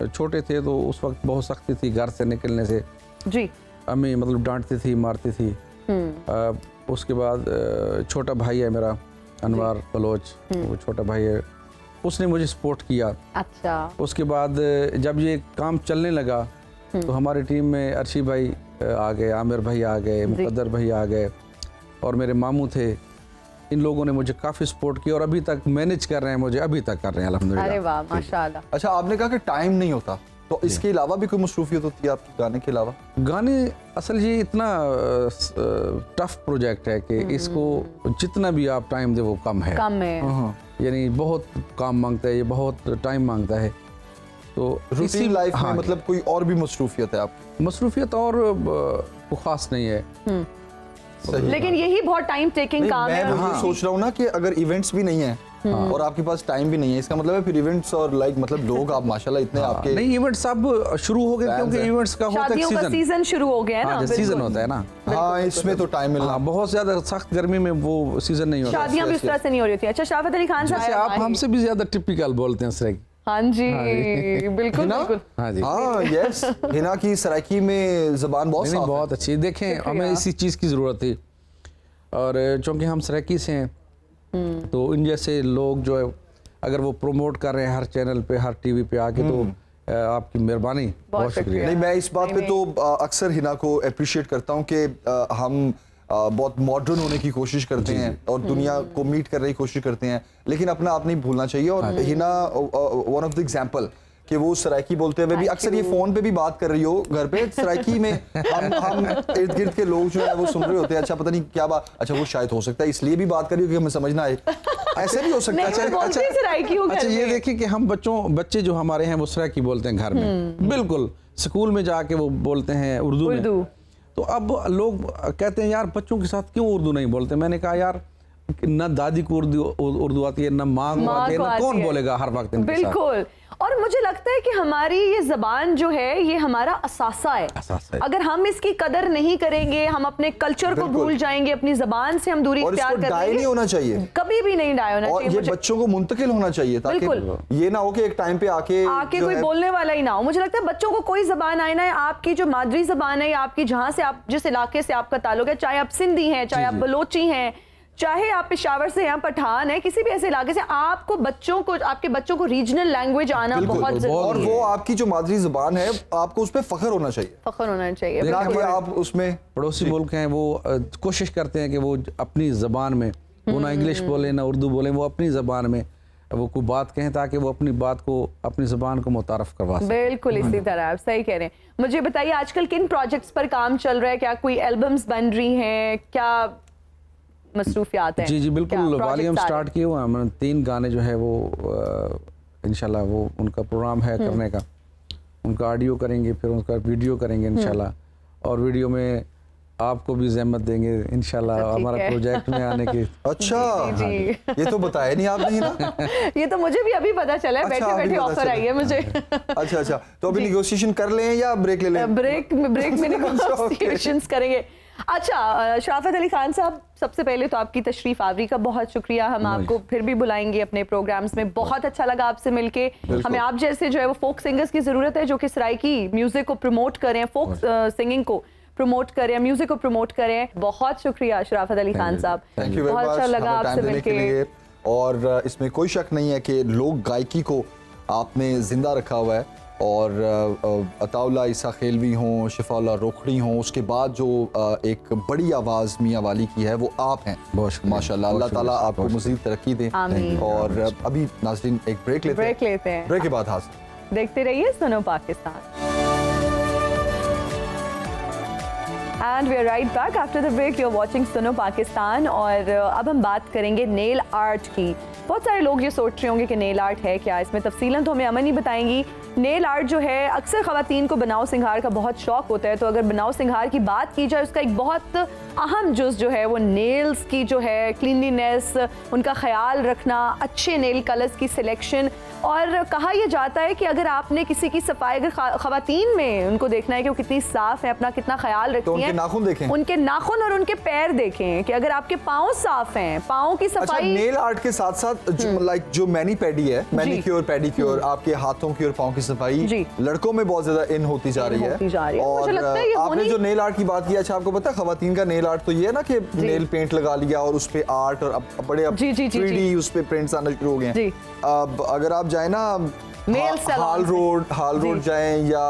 छोटे थे तो उस वक्त बहुत सख्ती थी घर से निकलने से जी, अम्मी मतलब डांटती थी, मारती थी। उसके बाद छोटा भाई है मेरा अनवर बलोच, वो छोटा भाई है, उसने मुझे सपोर्ट किया। अच्छा। उसके बाद जब ये काम चलने लगा तो हमारी टीम में अर्शी भाई आ गए, आमिर भाई आ गए, मुकद्दर भाई आ गए, और मेरे मामू थे। इन लोगों ने मुझे काफी सपोर्ट किया और अभी तक मैनेज कर रहे हैं, मुझे अभी तक कर रहे हैं अल्हम्दुलिल्लाह। अरे वाह, माशाल्लाह। अच्छा, आपने कहा कि टाइम नहीं होता, तो इसके अलावा भी कोई मसरूफियत होती है आपकी गाने के अलावा? गाने असल ये इतना टफ प्रोजेक्ट है कि इसको जितना भी आप टाइम दे वो कम है, यानी बहुत काम मांगता है, ये बहुत टाइम मांगता है। तो रूटीन लाइफ में मतलब कोई और भी मसरूफियत है आपकी? मसरूफियत और खास नहीं है, लेकिन यही बहुत टाइम टेकिंग काम है। मैं सोच रहा हूँ ना कि अगर इवेंट्स भी नहीं है और आपके पास टाइम भी नहीं है, इसका मतलब है फिर इवेंट्स और लाइक मतलब लोग आप माशाल्लाह इतने आपके नहीं, इवेंट्स अब शुरू हो गए, क्योंकि इवेंट्स का होता है सीजन शुरू हो गया है ना, सीजन होता है ना। हाँ, इसमें तो टाइम मिलना, बहुत ज्यादा सख्त गर्मी में वो सीजन नहीं होता, शादियां भी इस तरह से नहीं हो रही थी। अच्छा, शराफत अली खान साहब, आप हमसे भी ज्यादा टिपिकल बोलते हैं सराइकी। हाँ जी, बिल्कुल बिल्कुल। हाँ जी, हाँ यस, हिना की सराइकी में ज़बान बहुत अच्छी है। देखें, हमें इसी चीज़ की ज़रूरत थी, और चूँकि हम सराइकी से हैं तो इन जैसे लोग जो है अगर वो प्रमोट कर रहे हैं हर चैनल पे, हर टीवी पे आके, तो आपकी मेहरबानी, बहुत शुक्रिया। नहीं, मैं इस बात पे तो अक्सर हिना को अप्रिशिएट करता हूँ कि हम बहुत मॉडर्न होने की कोशिश करते हैं और दुनिया को मीट करने की कोशिश करते हैं, लेकिन अपना आप नहीं भूलना चाहिए। और Hina one of the example कि वो सराइकी बोलते हैं, भी अक्सर ये फोन पे भी बात कर रही हो घर पे सराइकी में, हम इर्द गिर्द के लोग जो है वो सुन रहे होते हैं, अच्छा पता नहीं क्या बात, अच्छा वो शायद हो सकता है इसलिए भी बात कर रही हो कि हमें समझना है, ऐसे भी हो सकता है। अच्छा, ये देखिए कि हम बच्चे जो हमारे हैं वो सराइकी बोलते हैं घर में, बिल्कुल स्कूल में जाके वो बोलते हैं उर्दू में। तो अब लोग कहते हैं यार बच्चों के साथ क्यों उर्दू नहीं बोलते? मैंने कहा यार न दादी को उर्दू आती है, न माँ को आती है, न कौन बोलेगा हर वक्त इनके साथ। बिल्कुल। और मुझे लगता है कि हमारी ये जबान जो है ये हमारा असासा है। अगर हम इसकी कदर नहीं करेंगे, हम अपने कल्चर को भूल जाएंगे, अपनी जबान से हम दूरी इख्तियार कर लेंगे। नहीं होना चाहिए, कभी भी नहीं डाई होना चाहिए, ये बच्चों को मुंतकिल होना चाहिए, ताकि ये ना हो कि एक टाइम पे आके कोई बोलने वाला ही ना हो। मुझे लगता है बच्चों को कोई जबान आए ना, आपकी जो मादरी जबान है, आपकी जहाँ से आप जिस इलाके से आपका ताल्लुक है, चाहे आप सिंधी हैं, चाहे आप बलोची हैं, चाहे आप पेशावर से यहाँ पठान है, किसी भी ऐसे इलाके से, आपको आपके बच्चों को रीजनल लैंग्वेज आना बहुत जरूरी है। और वो आपकी जो मादरी जुबान है आपको उस पर फख्र होना चाहिए, ना कि आप उसमें पड़ोसी मुल्क हैं वो कोशिश करते हैं कि वो अपनी जबान में, वो ना इंग्लिश बोले ना उर्दू बोले, वो अपनी जबान में वो कोई बात कहें ताकि वो अपनी बात को, अपनी जबान को मुतारफ करवा सकें। बिल्कुल इसी तरह आप सही कह रहे हैं। मुझे बताइए आजकल किन प्रोजेक्ट्स पर काम चल रहा है? क्या कोई एल्बम्स बन रही हैं? क्या मसरूफियात हैं? जी बिल्कुल, वॉल्यूम स्टार्ट किए हुए हैं हमने, 3 गाने जो है वो इंशाल्लाह वो उनका प्रोग्राम है करने का, उनका ऑडियो करेंगे, फिर उनका वीडियो करेंगे इंशाल्लाह, और वीडियो में आपको भी ज़हमत देंगे इंशाल्लाह हमारा प्रोजेक्ट में आने की। अच्छा जी, ये तो बताया नहीं आपने ना? ये तो मुझे भी अभी पता चला है, बैठे बैठे ऑफर आई है मुझे। अच्छा, तो अभी निगोशिएशन कर लें या ब्रेक ले लें? ब्रेक में निगोशिएशंस करेंगे। अच्छा, शराफत अली खान साहब, सबसे पहले तो आपकी तशरीफ आवरी का बहुत शुक्रिया। हम आपको फिर भी बुलाएंगे अपने प्रोग्राम्स में। बहुत अच्छा लगा आपसे मिलके। हमें आप जैसे जो है वो फोक सिंगर्स की जरूरत है जो कि सराइकी म्यूजिक को प्रमोट करें, फोक सिंगिंग को प्रमोट करें, म्यूजिक को प्रमोट करें। बहुत शुक्रिया शराफत अली खान साहब, बहुत अच्छा लगा आपसे मिलके। और इसमें कोई शक नहीं है कि लोक गायकी को आपने जिंदा रखा हुआ है, और अताउल्ला ईसा खेलवी हों, शिफाउल्ला रोखड़ी हों, उसके बाद जो एक बड़ी आवाज़ मियाँ वाली की है वो आप हैं। माशाल्लाह, अल्लाह ताला आपको मज़ीद तरक्की दें। और अभी नाज़रीन एक ब्रेक लेते हैं, ब्रेक के बाद हाजिर। देखते रहिए Suno Pakistan. And we are right back after the break. You are watching Suno Pakistan. और अब हम बात करेंगे नेल आर्ट की। बहुत सारे लोग ये सोच रहे होंगे कि नेल आर्ट है क्या, इसमें तफसीलन तो हमें अमन ही बताएंगी। नेल आर्ट जो है, अक्सर ख़वातीन को बनाओ सिंगार का बहुत शौक होता है, तो अगर बनाओ सिंगार की बात की जाए, उसका एक बहुत अहम जुज़ जो है वो नेल्स की जो है क्लीनलीनेस, उनका ख्याल रखना, अच्छे नेल कलर्स की सिलेक्शन। और कहा यह जाता है कि अगर आपने किसी की सफाई, अगर ख़वातीन में उनको देखना है कि वो कितनी साफ है, अपना कितना ख्याल रखती हैं, तो उनके नाखून देखें, उनके नाखून और उनके पैर देखें कि अगर आपके पाँव साफ हैं, पाँव की सफाई। अच्छा, नेल आर्ट के साथ साथ लाइक जो मैनी पेडी है, मैनीक्योर पेडिक्योर, आपके हाथों की और पाँव की सफाई लड़कों में बहुत ज्यादा इन होती जा रही है। और आपने जो नेल आर्ट की बात की, अच्छा आपको पता है ख़वातीन का नेल आर्ट तो ये है ना कि नेल पेंट लगा लिया और उस पे आर्ट और बड़े 3D उस पे प्रिंट्स आना शुरू हो गए हैं। अब अगर आप जाए ना हाल रोड जाएं या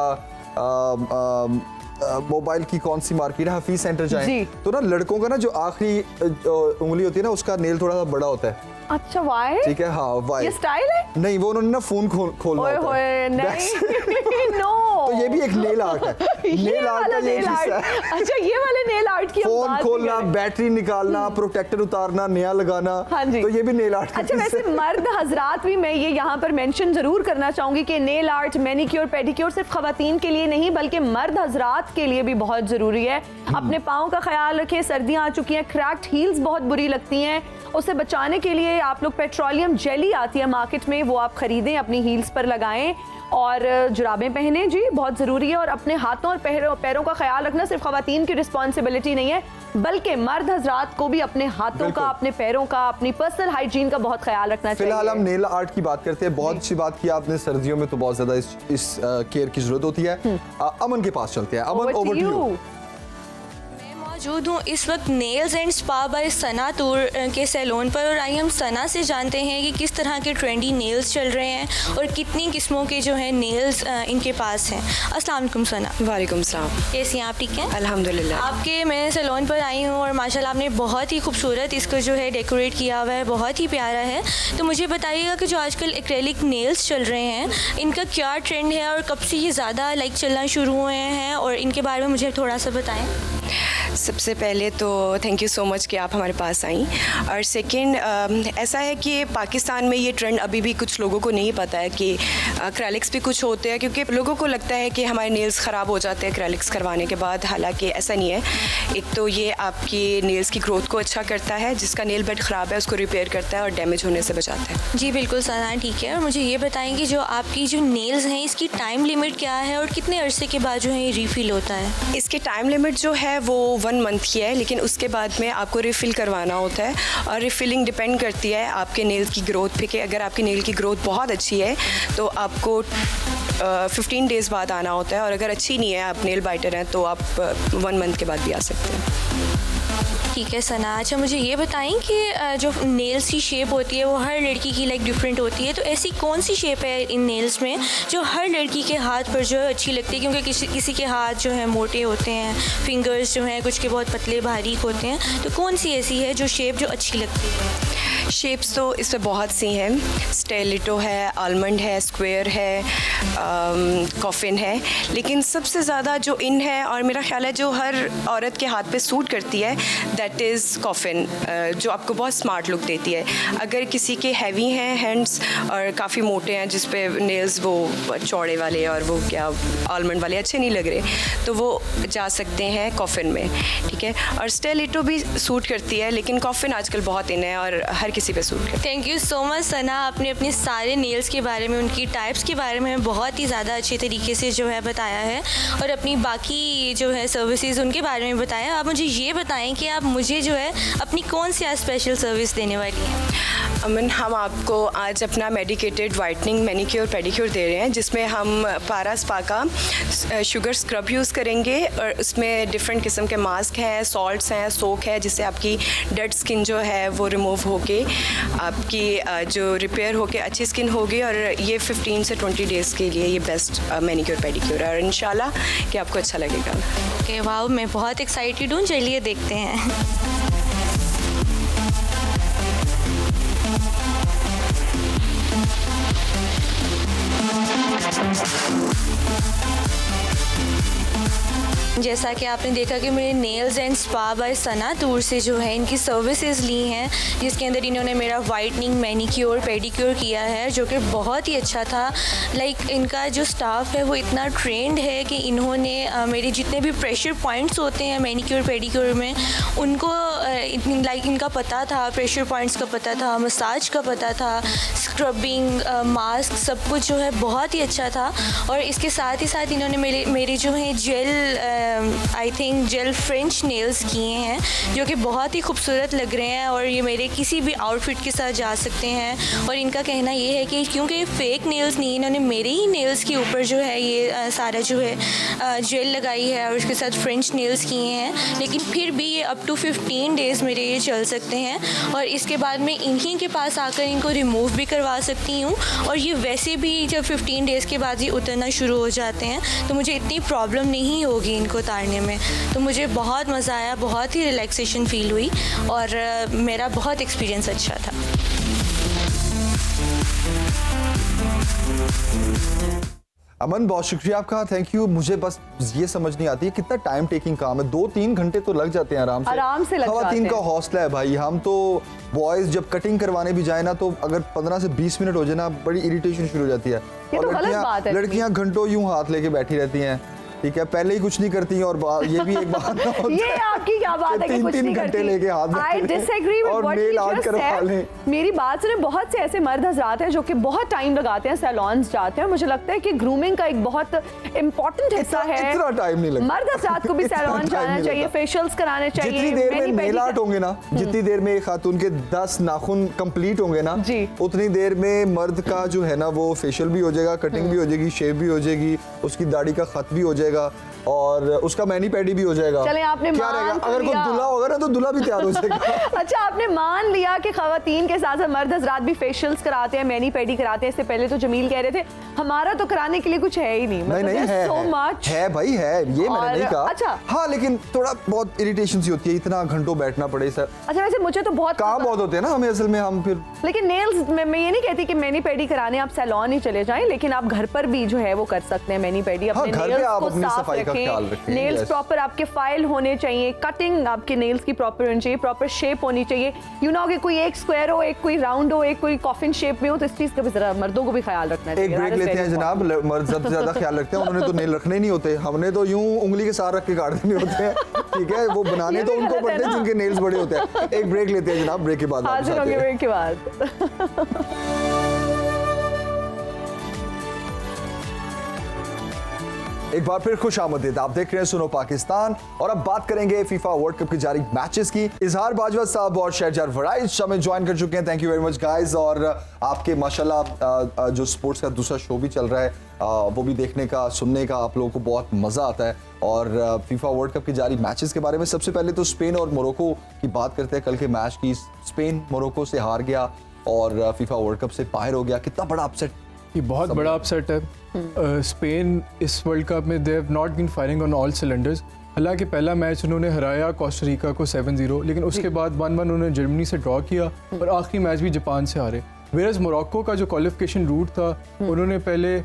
मोबाइल की कौन सी मार्केट है, हफीज सेंटर जाएं, तो ना लड़कों का ना जो आखिरी उंगली होती है ना, उसका नेल थोड़ा सा बड़ा होता है। अच्छा, वाई? ठीक है, हाँ वाई। ये स्टाइल है? नहीं, वो उन्होंने ना फोन खोलना होता है। नहीं नो, तो ये भी एक नेल आर्ट है। नेल आर्ट का ये हिस्सा है। अच्छा, ये वाले नेल आर्ट की फोन खोलना, बैटरी निकालना, प्रोटेक्टर उतारना, नया लगाना, हाँ जी, तो ये भी नेल आर्ट। अच्छा, वैसे मर्द हजरात भी, मैं ये यहाँ पर मेंशन जरूर करना चाहूंगी कि नेल आर्ट, मैनिक्योर, पेडिक्योर सिर्फ खवातीन के लिए नहीं बल्कि मर्द हजरात के लिए भी बहुत जरूरी है। अपने पाँव का ख्याल रखें, सर्दियाँ आ चुकी हैं, क्रैक्ड हील्स बहुत बुरी लगती हैं, उसे बचाने के लिए आप लोग पेट्रोलियम जेली आती है मार्केट में, वो आप खरीदें, अपनी हील्स पर लगाएं और जुराबें पहने, जी बहुत ज़रूरी है। और अपने हाथों और पैरों का ख्याल रखना सिर्फ ख़वातीन की रिस्पॉन्सिबिलिटी नहीं है, बल्कि मर्द हजरात को भी अपने हाथों का, अपने पैरों का, अपनी पर्सनल हाइजीन का बहुत ख्याल रखना चाहिए। फिलहाल हम नेल आर्ट की बात करते हैं। बहुत अच्छी बात की आपने, सर्दियों में तो बहुत ज़्यादा इस केयर की ज़रूरत होती है। अमन के पास चलते हैं। Aman, over to you. मौजूद हूँ इस वक्त nails and spa by Sana Toor के सैलून पर, और आइए हम सना से जानते हैं कि किस तरह के ट्रेंडी नेल्स चल रहे हैं और कितनी किस्मों के जो है नेल्स इनके पास हैं। अस्सलाम वालेकुम सना। वालेकुम सलाम। कैसी हैं आप? ठीक हैं अल्हम्दुलिल्लाह। आपके मैं सैलून पर आई हूँ और माशाल्लाह आपने बहुत ही खूबसूरत इसको जो है डेकोरेट किया हुआ है, बहुत ही प्यारा है। तो मुझे बताइएगा कि जो आजकल एक्रेलिक नेल्स चल रहे हैं, इनका क्या ट्रेंड है और कब से ये ज़्यादा चलना शुरू हुए हैं, और इनके बारे में मुझे थोड़ा सा बताएं। सबसे पहले तो थैंक यू सो मच कि आप हमारे पास आई। और सेकंड, ऐसा है कि पाकिस्तान में ये ट्रेंड अभी भी कुछ लोगों को नहीं पता है कि एक्रेलिक्स भी कुछ होते हैं, क्योंकि लोगों को लगता है कि हमारे नेल्स ख़राब हो जाते हैं एक्रेलिक्स करवाने के बाद, हालांकि ऐसा नहीं है। एक तो ये आपकी नेल्स की ग्रोथ को अच्छा करता है, जिसका नेल बेड ख़राब है उसको रिपेयर करता है और डैमेज होने से बचाता है। जी बिल्कुल सना, ठीक है। और मुझे ये बताएंगे जो आपकी जो नेल्स हैं, इसकी टाइम लिमिट क्या है और कितने अरसे के बाद जो है ये रीफिल होता है? इसकी टाइम लिमिट जो है वो 1 मंथ की है, लेकिन उसके बाद में आपको रिफ़िल करवाना होता है। और रिफ़िलिंग डिपेंड करती है आपके नेल्स की ग्रोथ पे, कि अगर आपकी नेल की ग्रोथ बहुत अच्छी है तो आपको 15 डेज़ बाद आना होता है, और अगर अच्छी नहीं है, आप नेल बाइटर हैं, तो आप 1 मंथ के बाद भी आ सकते हैं। ठीक है सना। अच्छा, मुझे ये बताएं कि जो नेल्स की शेप होती है वो हर लड़की की डिफरेंट होती है, तो ऐसी कौन सी शेप है इन नेल्स में जो हर लड़की के हाथ पर जो है अच्छी लगती है? क्योंकि किसी के हाथ जो है मोटे होते हैं, फिंगर्स जो हैं कुछ के बहुत पतले बारीक होते हैं, तो कौन सी ऐसी है जो शेप जो अच्छी लगती है? शेप्स तो इसमें बहुत सी हैं, स्टेलिटो है, आलमंड है, स्क्वायर है, कॉफिन है, लेकिन सबसे ज़्यादा जो इन है और मेरा ख्याल है जो हर औरत के हाथ पे सूट करती है, दैट इज़ कॉफिन, जो आपको बहुत स्मार्ट लुक देती है। अगर किसी के हैवी हैं हैंड्स और काफ़ी मोटे हैं, जिस पे नेल्स वो चौड़े वाले और वो क्या आलमंड वाले अच्छे नहीं लग रहे, तो वो जा सकते हैं कॉफिन में, ठीक है। और स्टेलिटो भी सूट करती है, लेकिन कॉफिन आजकल बहुत इन है और हर किसी पे सूट करती है। थैंक यू सो मच सना, आपने अपने सारे नेल्स के बारे में, उनकी टाइप्स के बारे में बहुत ही ज़्यादा अच्छे तरीके से जो है बताया है, और अपनी बाकी जो है सर्विसेज उनके बारे में बताया। आप मुझे ये बताएं कि आप मुझे जो है अपनी कौन सी आज स्पेशल सर्विस देने वाली हैं? अमन, हम आपको आज अपना मेडिकेटेड वाइटनिंग मैनिक्योर पेडिक्योर दे रहे हैं, जिसमें हम पारा स्पा का शुगर स्क्रब यूज़ करेंगे, और उसमें डिफरेंट किस्म के मास्क हैं, सॉल्ट्स हैं, सोक है, जिससे आपकी डेड स्किन जो है वो रिमूव होके आपकी जो रिपेयर होके अच्छी स्किन होगी। और ये 15 से 20 डेज़ के लिए ये बेस्ट मैनिक्योर पेडिक्योर है, और इंशाल्लाह कि आपको अच्छा लगेगा। ओके, वाओ, मैं बहुत एक्साइटेड हूँ, चलिए देखते हैं। जैसा कि आपने देखा कि मेरे nails and spa by Sana Toor से जो है इनकी सर्विसेज ली हैं, जिसके अंदर इन्होंने मेरा वाइटनिंग, मैनिक्योर, पेडिक्योर किया है, जो कि बहुत ही अच्छा था। लाइक इनका जो स्टाफ है वो इतना ट्रेंड है कि इन्होंने मेरे जितने भी प्रेशर पॉइंट्स होते हैं मैनिक्योर पेडिक्योर में, उनको लाइक इनका पता था, प्रेशर पॉइंट्स का पता था, मसाज का पता था, स्क्रबिंग, मास्क, सब कुछ जो है बहुत ही अच्छा था। और इसके साथ ही साथ इन्होंने मेरे जो है gel, I think gel French nails किए हैं, जो कि बहुत ही खूबसूरत लग रहे हैं और ये मेरे किसी भी आउटफिट के साथ जा सकते हैं। और इनका कहना ये है कि क्योंकि फेक नेल्स नहीं, इन्होंने मेरे ही नेल्स के ऊपर जो है ये सारा जो है जेल लगाई है और उसके साथ फ्रेंच नेल्स किए हैं, लेकिन फिर भी ये अप टू 15 डेज़ मेरे ये चल सकते हैं। और इसके बाद मैं इन्हीं के पास आकर इनको रिमूव भी करवा सकती हूँ, और ये वैसे भी जब 15 डेज़ के बाद ही उतरना शुरू हो जाते हैं, तो मुझे इतनी प्रॉब्लम नहीं होगी इनको उतारने में। तो मुझे बहुत मज़ा आया, बहुत ही रिलैक्सेशन फ़ील हुई और मेरा बहुत एक्सपीरियंस अच्छा था। अमन, बहुत शुक्रिया आपका, थैंक यू। मुझे बस ये समझ नहीं आती है कितना टाइम टेकिंग काम है, 2-3 घंटे तो लग जाते हैं आराम से लग जाते हैं। खवातीन का हौसला है भाई। हम तो बॉयज जब कटिंग करवाने भी जाए ना, तो अगर 15 से 20 मिनट हो जाए ना, बड़ी इरिटेशन शुरू हो जाती है। और लड़कियां घंटों यूं हाथ लेके बैठी रहती हैं, ठीक है, पहले ही कुछ नहीं करती हैं, और ये भी एक बात ना होता ये आपकी क्या बात है कि कुछ नहीं करती। लेके हाथ I disagree with what you just said। मेरी बात सुने, बहुत से ऐसे मर्द हजरात हैं जो कि बहुत टाइम लगाते हैं, सैलून्स जाते हैं। मुझे लगता है कि ग्रूमिंग का एक बहुत इंपॉर्टेंट हिस्सा है। इतना टाइम नहीं लगता। मर्द हजरात को भी सैलून जाना चाहिए, फेशियल्स कराने चाहिए। जितनी देर में नेल आर्ट होंगे ना, जितनी देर में खातून के 10 नाखून कंप्लीट होंगे ना, उतनी देर में मर्द का जो है ना वो फेशियल भी हो जाएगा, कटिंग भी हो जाएगी, शेव भी हो जाएगी, उसकी दाढ़ी का खत भी हो जाएगा और उसका मैनी पैडी भी हो जाएगा। चले, आपने क्या रहेगा? अगर कोई दूल्हा होगा ना तो दूल्हा भी तैयार हो जाएगा। अच्छा, आपने मान लिया कि खवातीन के साथ साथ मर्द हजरात भी फेशियल्स कराते हैं, मैनी पैडी कराते हैं। इससे पहले तो जमील कह रहे थे हमारा तो कराने के लिए कुछ है ही नहीं। नहीं है, so much है भाई, है, ये मैंने नहीं कहा। अच्छा, हाँ, लेकिन थोड़ा बहुत इरिटेशन सी होती है, इतना घंटों बैठना पड़े सर। अच्छा, वैसे मुझे तो बहुत काम बहुत होते हैं ना हमें असल में, हम फिर। लेकिन नेल्स मैं ये नहीं कहती कि मैनी पैडी कराने आप सैलून ही चले जाएं, लेकिन आप घर पर भी जो है वो कर सकते हैं मैनी पैडी। अपने नेल्स को साफ रखें, नेल्स प्रॉपर आपके फाइल होने चाहिए, कटिंग आपके नेल्स की प्रॉपर होनी चाहिए, प्रॉपर शेप होनी चाहिए। यू नो कि कोई एक स्क्वायर हो, एक कोई राउंड हो, एक कोई कॉफिन शेप में हो, तो इस चीज का भी जरा मर्दों को भी ख्याल रखना चाहिए। एक ब्रेक लेते हैं जनाब, मर्द सबसे ज्यादा ख्याल रखते हैं, उन्होंने तो नेल रखने नहीं होते, हमने तो यूं उंगली के साथ रख के काट देने होते हैं, ठीक है, वो बनाने तो उनको पड़ते हैं जिनके नेल्स बड़े होते हैं। एक ब्रेक लेते हैं जनाब, ब्रेक के बाद हाजिर होंगे ब्रेक के बाद। एक बार फिर खुश आमदीद, आप देख रहे हैं सुनो पाकिस्तान और अब बात करेंगे फीफा वर्ल्ड कप की जारी मैचेस की। इजहार बाजवा साहब और शहरजार वराइज हमें ज्वाइन कर चुके हैं, thank you very much guys. और आपके माशाल्लाह जो स्पोर्ट्स का दूसरा शो भी चल रहा है, वो भी देखने का, सुनने का आप लोगों को बहुत मजा आता है। और फीफा वर्ल्ड कप की जारी मैचेस के बारे में सबसे पहले तो स्पेन और मोरक्को की बात करते हैं। कल के मैच की, स्पेन मोरक्को से हार गया और फीफा वर्ल्ड कप से बाहर हो गया, कितना बड़ा अपसेट? ये बहुत बड़ा अपसेट है। स्पेन इस वर्ल्ड कप में they have not been firing on all cylinders. हालांकि पहला मैच उन्होंने हराया कोस्टारिका को 7-0, लेकिन उसके बाद 1-1 उन्होंने जर्मनी से ड्रॉ किया और आखिरी मैच भी जापान से हारे। वेरस मोरक्को का जो क्वालिफिकेशन रूट था, उन्होंने पहले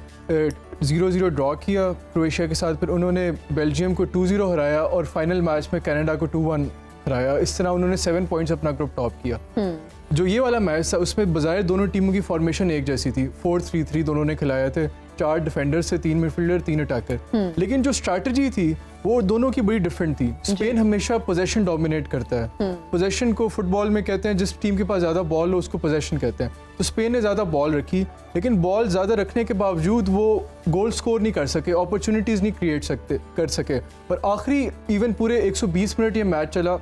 0-0 ड्रॉ किया क्रोएशिया के साथ, फिर उन्होंने बेल्जियम को 2-0 हराया और फाइनल मैच में कनाडा को 2-1 हराया। इस तरह उन्होंने 7 पॉइंट्स अपना ग्रुप टॉप किया। जो ये वाला मैच था उसमें बजाय दोनों टीमों की फॉर्मेशन एक जैसी थी, 4-3-3 दोनों ने खिलाए थे, 4 डिफेंडर से, 3 मिडफील्डर, 3 अटैकर। लेकिन जो स्ट्रैटेजी थी वो दोनों की बड़ी डिफरेंट थी। स्पेन हमेशा पोजेशन डोमिनेट करता है। पोजेशन को फुटबॉल में कहते हैं जिस टीम के पास ज़्यादा बॉल हो उसको पोजेशन कहते हैं। तो स्पेन ने ज़्यादा बॉल रखी, लेकिन बॉल ज़्यादा रखने के बावजूद वो गोल स्कोर नहीं कर सके, अपॉर्चुनिटीज़ नहीं क्रिएट कर सके। पर आखिरी इवन पूरे 120 मिनट ये मैच चला,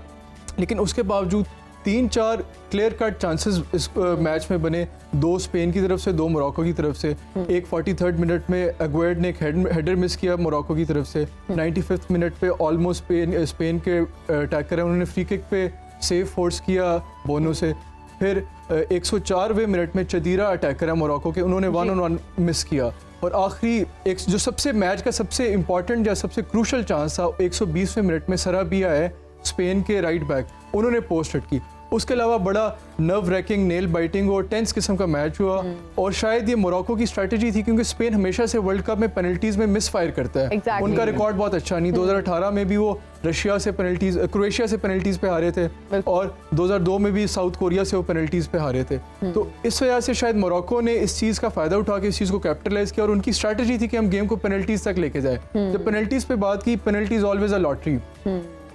लेकिन उसके बावजूद 3-4 क्लियर कट चांसेस इस मैच में बने, 2 स्पेन की तरफ से, 2 मोरक्को की तरफ से। एक 43rd मिनट में अग्वेड ने एक हेडर मिस किया मोरक्को की तरफ से। 95th मिनट पे ऑलमोस्ट स्पेन के अटैकर हैं, उन्होंने फ्री किक पे सेव फोर्स किया बोनो से। फिर 104वें मिनट में चदीरा अटैकर है मोरक्को के, उन्होंने 1-on-1 मिस किया। और आखिरी एक जो सबसे मैच का सबसे इंपॉर्टेंट या सबसे क्रूशल चांस था, 120वें मिनट में सराबिया है स्पेन के राइट बैक, उन्होंने पोस्ट हिट की। उसके अलावा बड़ा नर्व रैकिंग, नेल बाइटिंग और टेंस किस्म का मैच हुआ। और शायद ये मोरक्को की स्ट्रेटजी थी, क्योंकि स्पेन हमेशा से वर्ल्ड कप में पेनल्टीज में मिस फायर करता है। उनका रिकॉर्ड बहुत अच्छा नहीं, 2018 में भी वो रशिया से पेनल्टीज, क्रोएशिया से पेनल्टीज पे हारे थे, और 2002 में भी साउथ कोरिया से वो पेनल्टीज पे हारे थे। तो इस वजह से शायद मोरक्को ने इस चीज़ का फ़ायदा उठा के इस चीज़ को कैपिटलाइज किया, और उनकी स्ट्रैटेजी थी कि हम गेम को पेनल्टीज तक लेके जाए। जब पेनल्टीज पे बात की, पेनल्टीज ऑलवेज अ लॉटरी,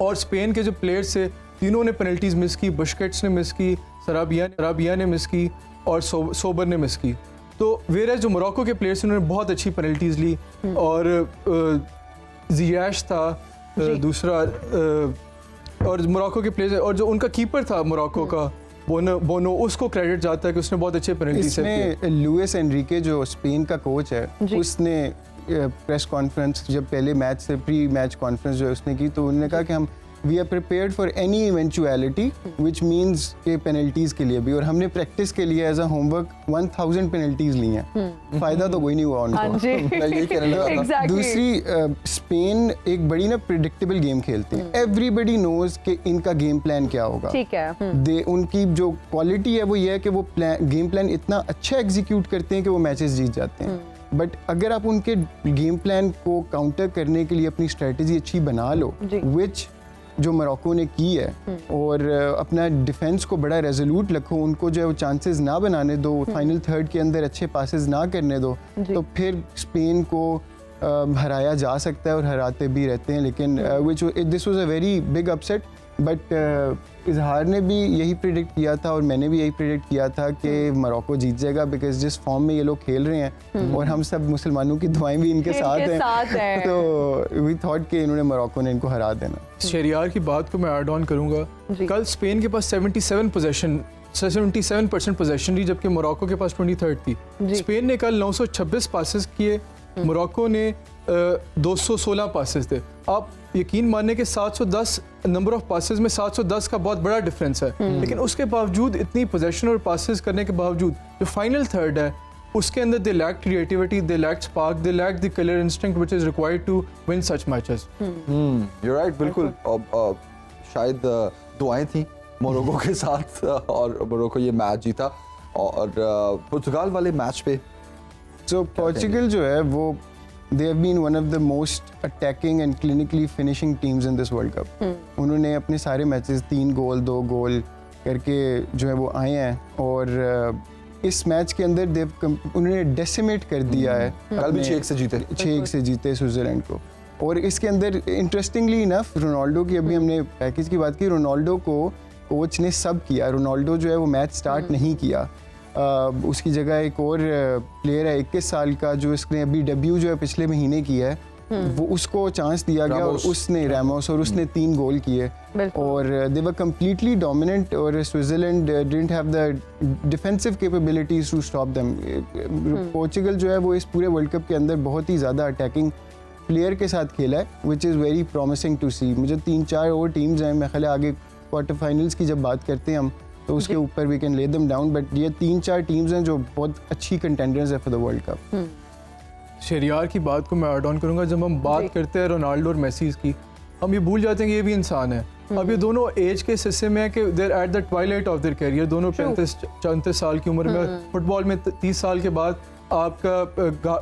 और स्पेन के जो प्लेयर्स थे तीनों ने पेनल्टीज मिस की। बुस्केट्स ने मिस की, सराबिया ने मिस की, और सोबर ने मिस की। तो वेयर जो मोरक्को के प्लेयर्स उन्होंने बहुत अच्छी पेनल्टीज ली, और जियाश था दूसरा, और मोरक्को के प्लेयर्स, और जो उनका कीपर था मोरक्को का बोनो, उसको क्रेडिट जाता है कि उसने बहुत अच्छे पेनल्टी सेव किए। लुइस एनरिके जो स्पेन का कोच है, उसने प्रेस कॉन्फ्रेंस जब पहले मैच से प्री मैच कॉन्फ्रेंस जो है उसने की, तो उन्होंने कहा कि हम we are prepared for any eventuality which means के पेनल्टीज़ के लिए भी, और हमने प्रैक्टिस के लिए एज अ होमवर्क 1000 पेनल्टीज ली हैं। फ़ायदा तो कोई नहीं हुआ उनको। यही कहने लगा। दूसरी, स्पेन एक बड़ी ना प्रिडिक्टेबल गेम खेलती है। एवरीबडी नोज कि इनका गेम प्लान क्या होगा। ठीक है। उनकी जो क्वालिटी है वो ये है कि वो गेम प्लान इतना अच्छा एग्जीक्यूट करते हैं कि वो मैचेस जीत जाते हैं। बट अगर आप उनके गेम प्लान को काउंटर करने के लिए अपनी स्ट्रेटजी अच्छी बना लो, विच जो मोरक्को ने की है, और अपना डिफेंस को बड़ा रेजोल्यूट रखो, उनको जो है वो चांसेस ना बनाने दो, फाइनल थर्ड के अंदर अच्छे पासेस ना करने दो, तो फिर स्पेन को हराया जा सकता है, और हराते भी रहते हैं। लेकिन this was a very big upset. But इजहार ने भी यही प्रिडिक्ट किया था, और मैंने भी यही प्रिडिक्ट किया था कि मोरक्को जीत जाएगा, बिकॉज जिस फॉर्म में ये लोग खेल रहे हैं, और हम सब मुसलमानों की दुआएं भी इनके साथ हैं, तो वी थॉट कि इन्होंने मोरक्को ने इनको हरा देना। शहरियार की बात को मैं ऐड ऑन करूंगा। कल स्पेन के पास 77% पोजेशन थी, जबकि मोरक्को के पास 23rd थी। स्पेन ने कल 926 पासेस किए, मोरक्को ने 216 पासेस थे। आप यकीन मानने के 710 नंबर ऑफ पासेस में 710 का बहुत बड़ा डिफरेंस है। लेकिन उसके बावजूद, इतनी पोजेशन और पासेस करने के बावजूद, जो फाइनल थर्ड है उसके अंदर they lack creativity, they lack spark, they lack the killer instinct which is required to win such matches. You are right, बिल्कुल। शायद दुआएं थी मोरक्को के साथ, और मोरक्को ये मैच जीता। और पुर्तगाल वाले मैच पे पोर्चुगल जो है वो they have been one of the most attacking and clinically finishing teams in this World Cup. उन्होंने अपने सारे मैचेस 3 गोल 2 गोल करके जो है वो आए हैं, और इस मैच के अंदर उन्होंने डेसिमेट कर दिया है। कल भी 6-1 से जीते स्विट्जरलैंड को। और इसके अंदर इंटरेस्टिंगली इनफ रोनाल्डो की, अभी हमने पैकेज की बात की, रोनाल्डो को कोच ने सब किया। रोनाल्डो जो है वो मैच स्टार्ट नहीं किया, उसकी जगह एक और प्लेयर है 21 साल का, जो इसने अभी डेब्यू जो है पिछले महीने किया है, वो उसको चांस दिया गया, और उसने रैमोस, और उसने 3 गोल किए, और दे वर कम्प्लीटली डोमिनेंट, और Switzerland didn't have the defensive capabilities to stop them. Portugal जो है वो इस पूरे वर्ल्ड कप के अंदर बहुत ही ज़्यादा अटैकिंग प्लेयर के साथ खेला है, which is very promising to see. मुझे 3-4 और टीम्स हैं, मैं ख्याल आगे क्वार्टर फाइनल्स की जब बात करते हैं हम, तो उसके ऊपर we can lay them down, but ये 3-4 टीम्स हैं जो बहुत अच्छी कंटेंडर्स है for the world cup. Shahriyar की बात को मैं ऐड ऑन करूंगा। जब हम बात करते हैं रोनाल्डो और मेसी की, हम ये भूल जाते हैं कि ये भी इंसान है। अब ये दोनों एज के हिस्से में है कि they're at the twilight of their career, दोनों 35-34 साल की उम्र में। फुटबॉल में 30 साल के बाद आपका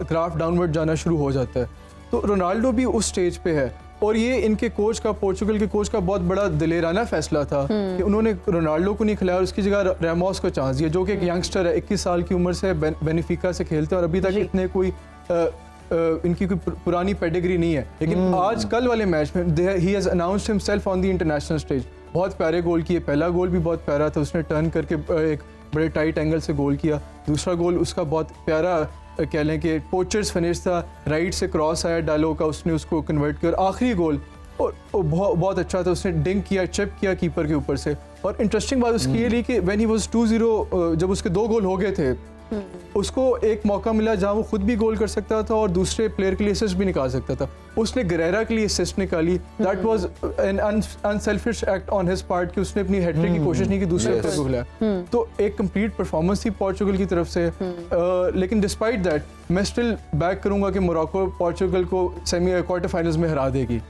ग्राफ डाउनवर्ड जाना शुरू हो जाता है। तो रोनाल्डो भी उस स्टेज पे है, और ये इनके कोच का, पोर्चुगल के कोच का बहुत बड़ा दिलेराना फैसला था कि उन्होंने रोनाल्डो को नहीं खिलाया, उसकी जगह रैमोस को चांस दिया, जो कि एक यंगस्टर है, 21 साल की उम्र से बेनिफिका से खेलते हैं, और अभी तक इतने कोई इनकी कोई पुरानी पेडिग्री नहीं है। लेकिन आज कल वाले मैच में he has announced himself on the international stage. बहुत प्यारे गोल किए, पहला गोल भी बहुत प्यारा था, उसने टर्न करके एक बड़े टाइट एंगल से गोल किया। दूसरा गोल उसका बहुत प्यारा, कह लें कि पोचर्स फिनिश था, राइट से क्रॉस आया डालो का, उसने उसको कन्वर्ट कर आखिरी गोल, और बहुत अच्छा था, उसने डिंक किया, चिप किया कीपर के ऊपर से। और इंटरेस्टिंग बात उसकी ये रही कि व्हेन ही वाज 2-0, जब उसके 2 गोल हो गए थे, उसको एक मौका मिला जहां वो खुद भी गोल कर सकता था और दूसरे प्लेयर के लिए असिस्ट भी निकाल सकता था। उसने गरेरा के लिए असिस्ट निकाली। That was an unselfish act on his part कि उसने अपनी हैट्रिक की कोशिश नहीं की, दूसरे प्लेयर को खिलाया। तो एक कंप्लीट परफॉर्मेंस थी पोर्चुगल की तरफ से। लेकिन डिस्पाइट दैट मैं स्टिल बैक करूंगा कि मोरक्को पोर्चुगल को सेमी क्वार्टर फाइनल्स में हरा देगी।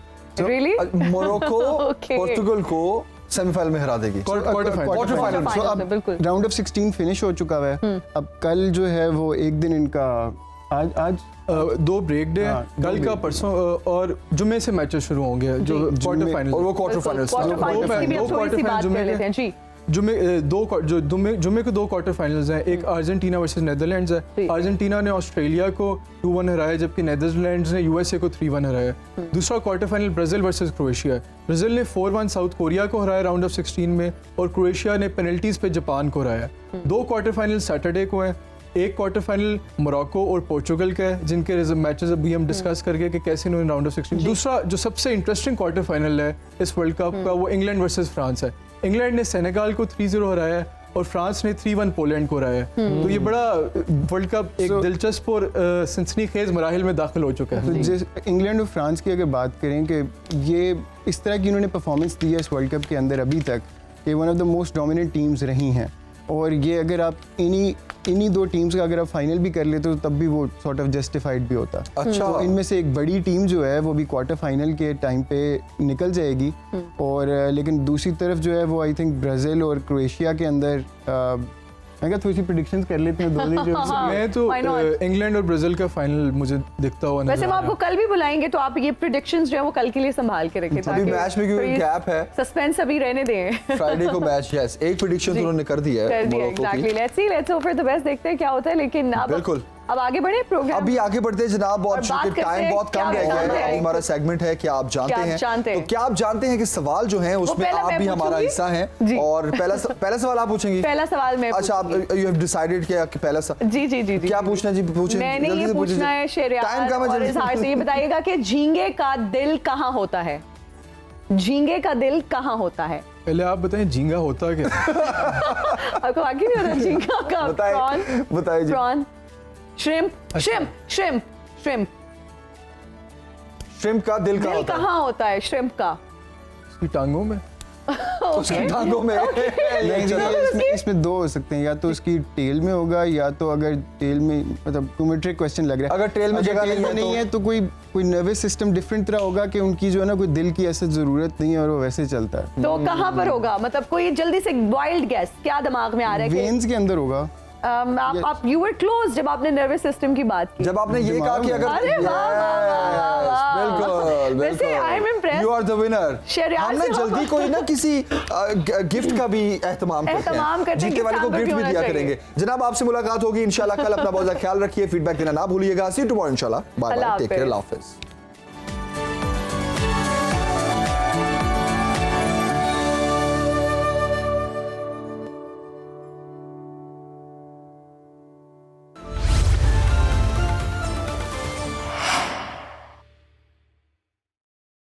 मोरक्को पोर्चुगल को सेमीफाइनल में हरा देगी, क्वार्टर फाइनल। सो अब राउंड ऑफ 16 फिनिश हो चुका है। अब कल जो है वो एक दिन इनका आज 2 ब्रेक डे, कल का परसों और जुम्मे से मैचेस शुरू होंगे जो क्वार्टर फाइनल, और वो क्वार्टर फाइनल जुम्मे को 2 क्वार्टर फाइनल्स हैं। एक अर्जेंटीना वर्सेस नेदरलैंड्स है। अर्जेंटीना ने ऑस्ट्रेलिया को 2-1 हराया, जबकि नेदरलैंड्स ने यूएसए को 3-1 हराया। दूसरा quarter final Brazil versus Croatia है। ब्राजील ने 4-1 साउथ कोरिया को हराया राउंड ऑफ 16 में, और क्रोएशिया ने पेनल्टीज पे जापान को हराया। 2 क्वार्टर फाइनल सैटरडे को हैं। एक क्वार्टर फाइनल मोरक्को और पोर्चुगल का है, जिनके मैचेस अभी हम डिस्कस करके कि कैसे इन्होंने राउंड ऑफ 16। दूसरा जो सबसे इंटरेस्टिंग क्वार्टर फाइनल है इस वर्ल्ड कप का, वो इंग्लैंड वर्सेस फ्रांस है। इंग्लैंड ने सेनेगाल को 3-0 हराया है और फ्रांस ने 3-1 पोलैंड को हराया है। तो ये बड़ा वर्ल्ड कप एक दिलचस्प और सनसनीखेज मराहिल में दाखिल हो चुका है। तो इंग्लैंड और फ्रांस की अगर बात करें कि ये इस तरह की इन्होंने परफॉर्मेंस दी है इस वर्ल्ड कप के अंदर अभी तक, ये one of the most dominant teams रही हैं, और ये अगर आप इन्हीं 2 टीम्स का अगर आप फाइनल भी कर लेते तो तब भी वो सॉर्ट ऑफ जस्टिफाइड भी होता। अच्छा। तो इनमें से एक बड़ी टीम जो है वो भी क्वार्टर फाइनल के टाइम पे निकल जाएगी, और लेकिन दूसरी तरफ जो है वो आई थिंक ब्राज़ील और क्रोएशिया के अंदर मैं क्या थोड़ी सी प्रेडिक्शंस कर लेते हैं दोनों जो मैं तो इंग्लैंड और ब्राजील का फाइनल मुझे दिखता हुआ। वैसे हम आपको कल भी बुलाएंगे, तो आप ये प्रेडिक्शंस जो है वो कल के लिए संभाल के रखें, अभी मैच में क्योंकि गैप है, सस्पेंस अभी रहने दें। फ्राइडे को मैच, यस, एक प्रेडिक्शन उन्होंने कर दी है, exactly. Let's hope for the best, देखते हैं क्या होता है। लेकिन बिल्कुल अब आगे बढ़े प्रोग्राम, अभी आगे बढ़ते हैं जनाब, और टाइम बहुत कम रह गया है। हमारा सेगमेंट है क्या आप जानते हैं, तो क्या आप जानते हैं कि सवाल जो है उसमें आप भी हमारा हिस्सा हैं, और पहला सवाल आप पूछेंगी। पहला सवाल मैं, अच्छा, आप यू हैव डिसाइडेड किया कि पहला जी क्या पूछना है? जी पूछें, मैंने ये पूछना है शेरियार और इजहार से, ये बताइएगा कि झींगे का दिल कहाँ होता है? झींगे का दिल कहाँ होता है? पहले आप बताएं झींगा होता क्या? आपको वाकई नहीं होता झींगा का? बताइए। प्रॉन, श्रिम्प, श्रिम्प का दिल कहाँ होता है? श्रिम्प का उसकी टांगों में। उसकी टांगों में। इसमें 2 हो सकते हैं, या तो उसकी टेल में होगा, या तो अगर टेल में, मतलब टू ट्रिक क्वेश्चन लग रहा है, अगर टेल में जगह नहीं है तो कोई नर्वस सिस्टम डिफरेंट तरह होगा कि उनकी जो है ना कोई दिल की ऐसी जरूरत नहीं है और वो वैसे चलता है। तो कहाँ पर होगा? मतलब कोई जल्दी से वाइल्ड गैस, क्या दिमाग में आ रहा है? वेन्स के अंदर होगा। आप यू वर क्लोज जब आपने नर्वस सिस्टम की बात की, जब आपने ये कहा कि अगर बिल्कुल I am impressed, you are the winner. हमने जल्दी कोई ना किसी गिफ्ट का भी एहतमाम करते हैं, जीतने वाले को गिफ्ट भी दिया करेंगे। जनाब आपसे मुलाकात होगी इंशाल्लाह कल, अपना बहुत ख्याल रखिए, फीडबैक देना ना भूलिएगा। सी यू टुमारो इंशाल्लाह, बाय बाय, टेक केयर, अल्लाह हाफिज़।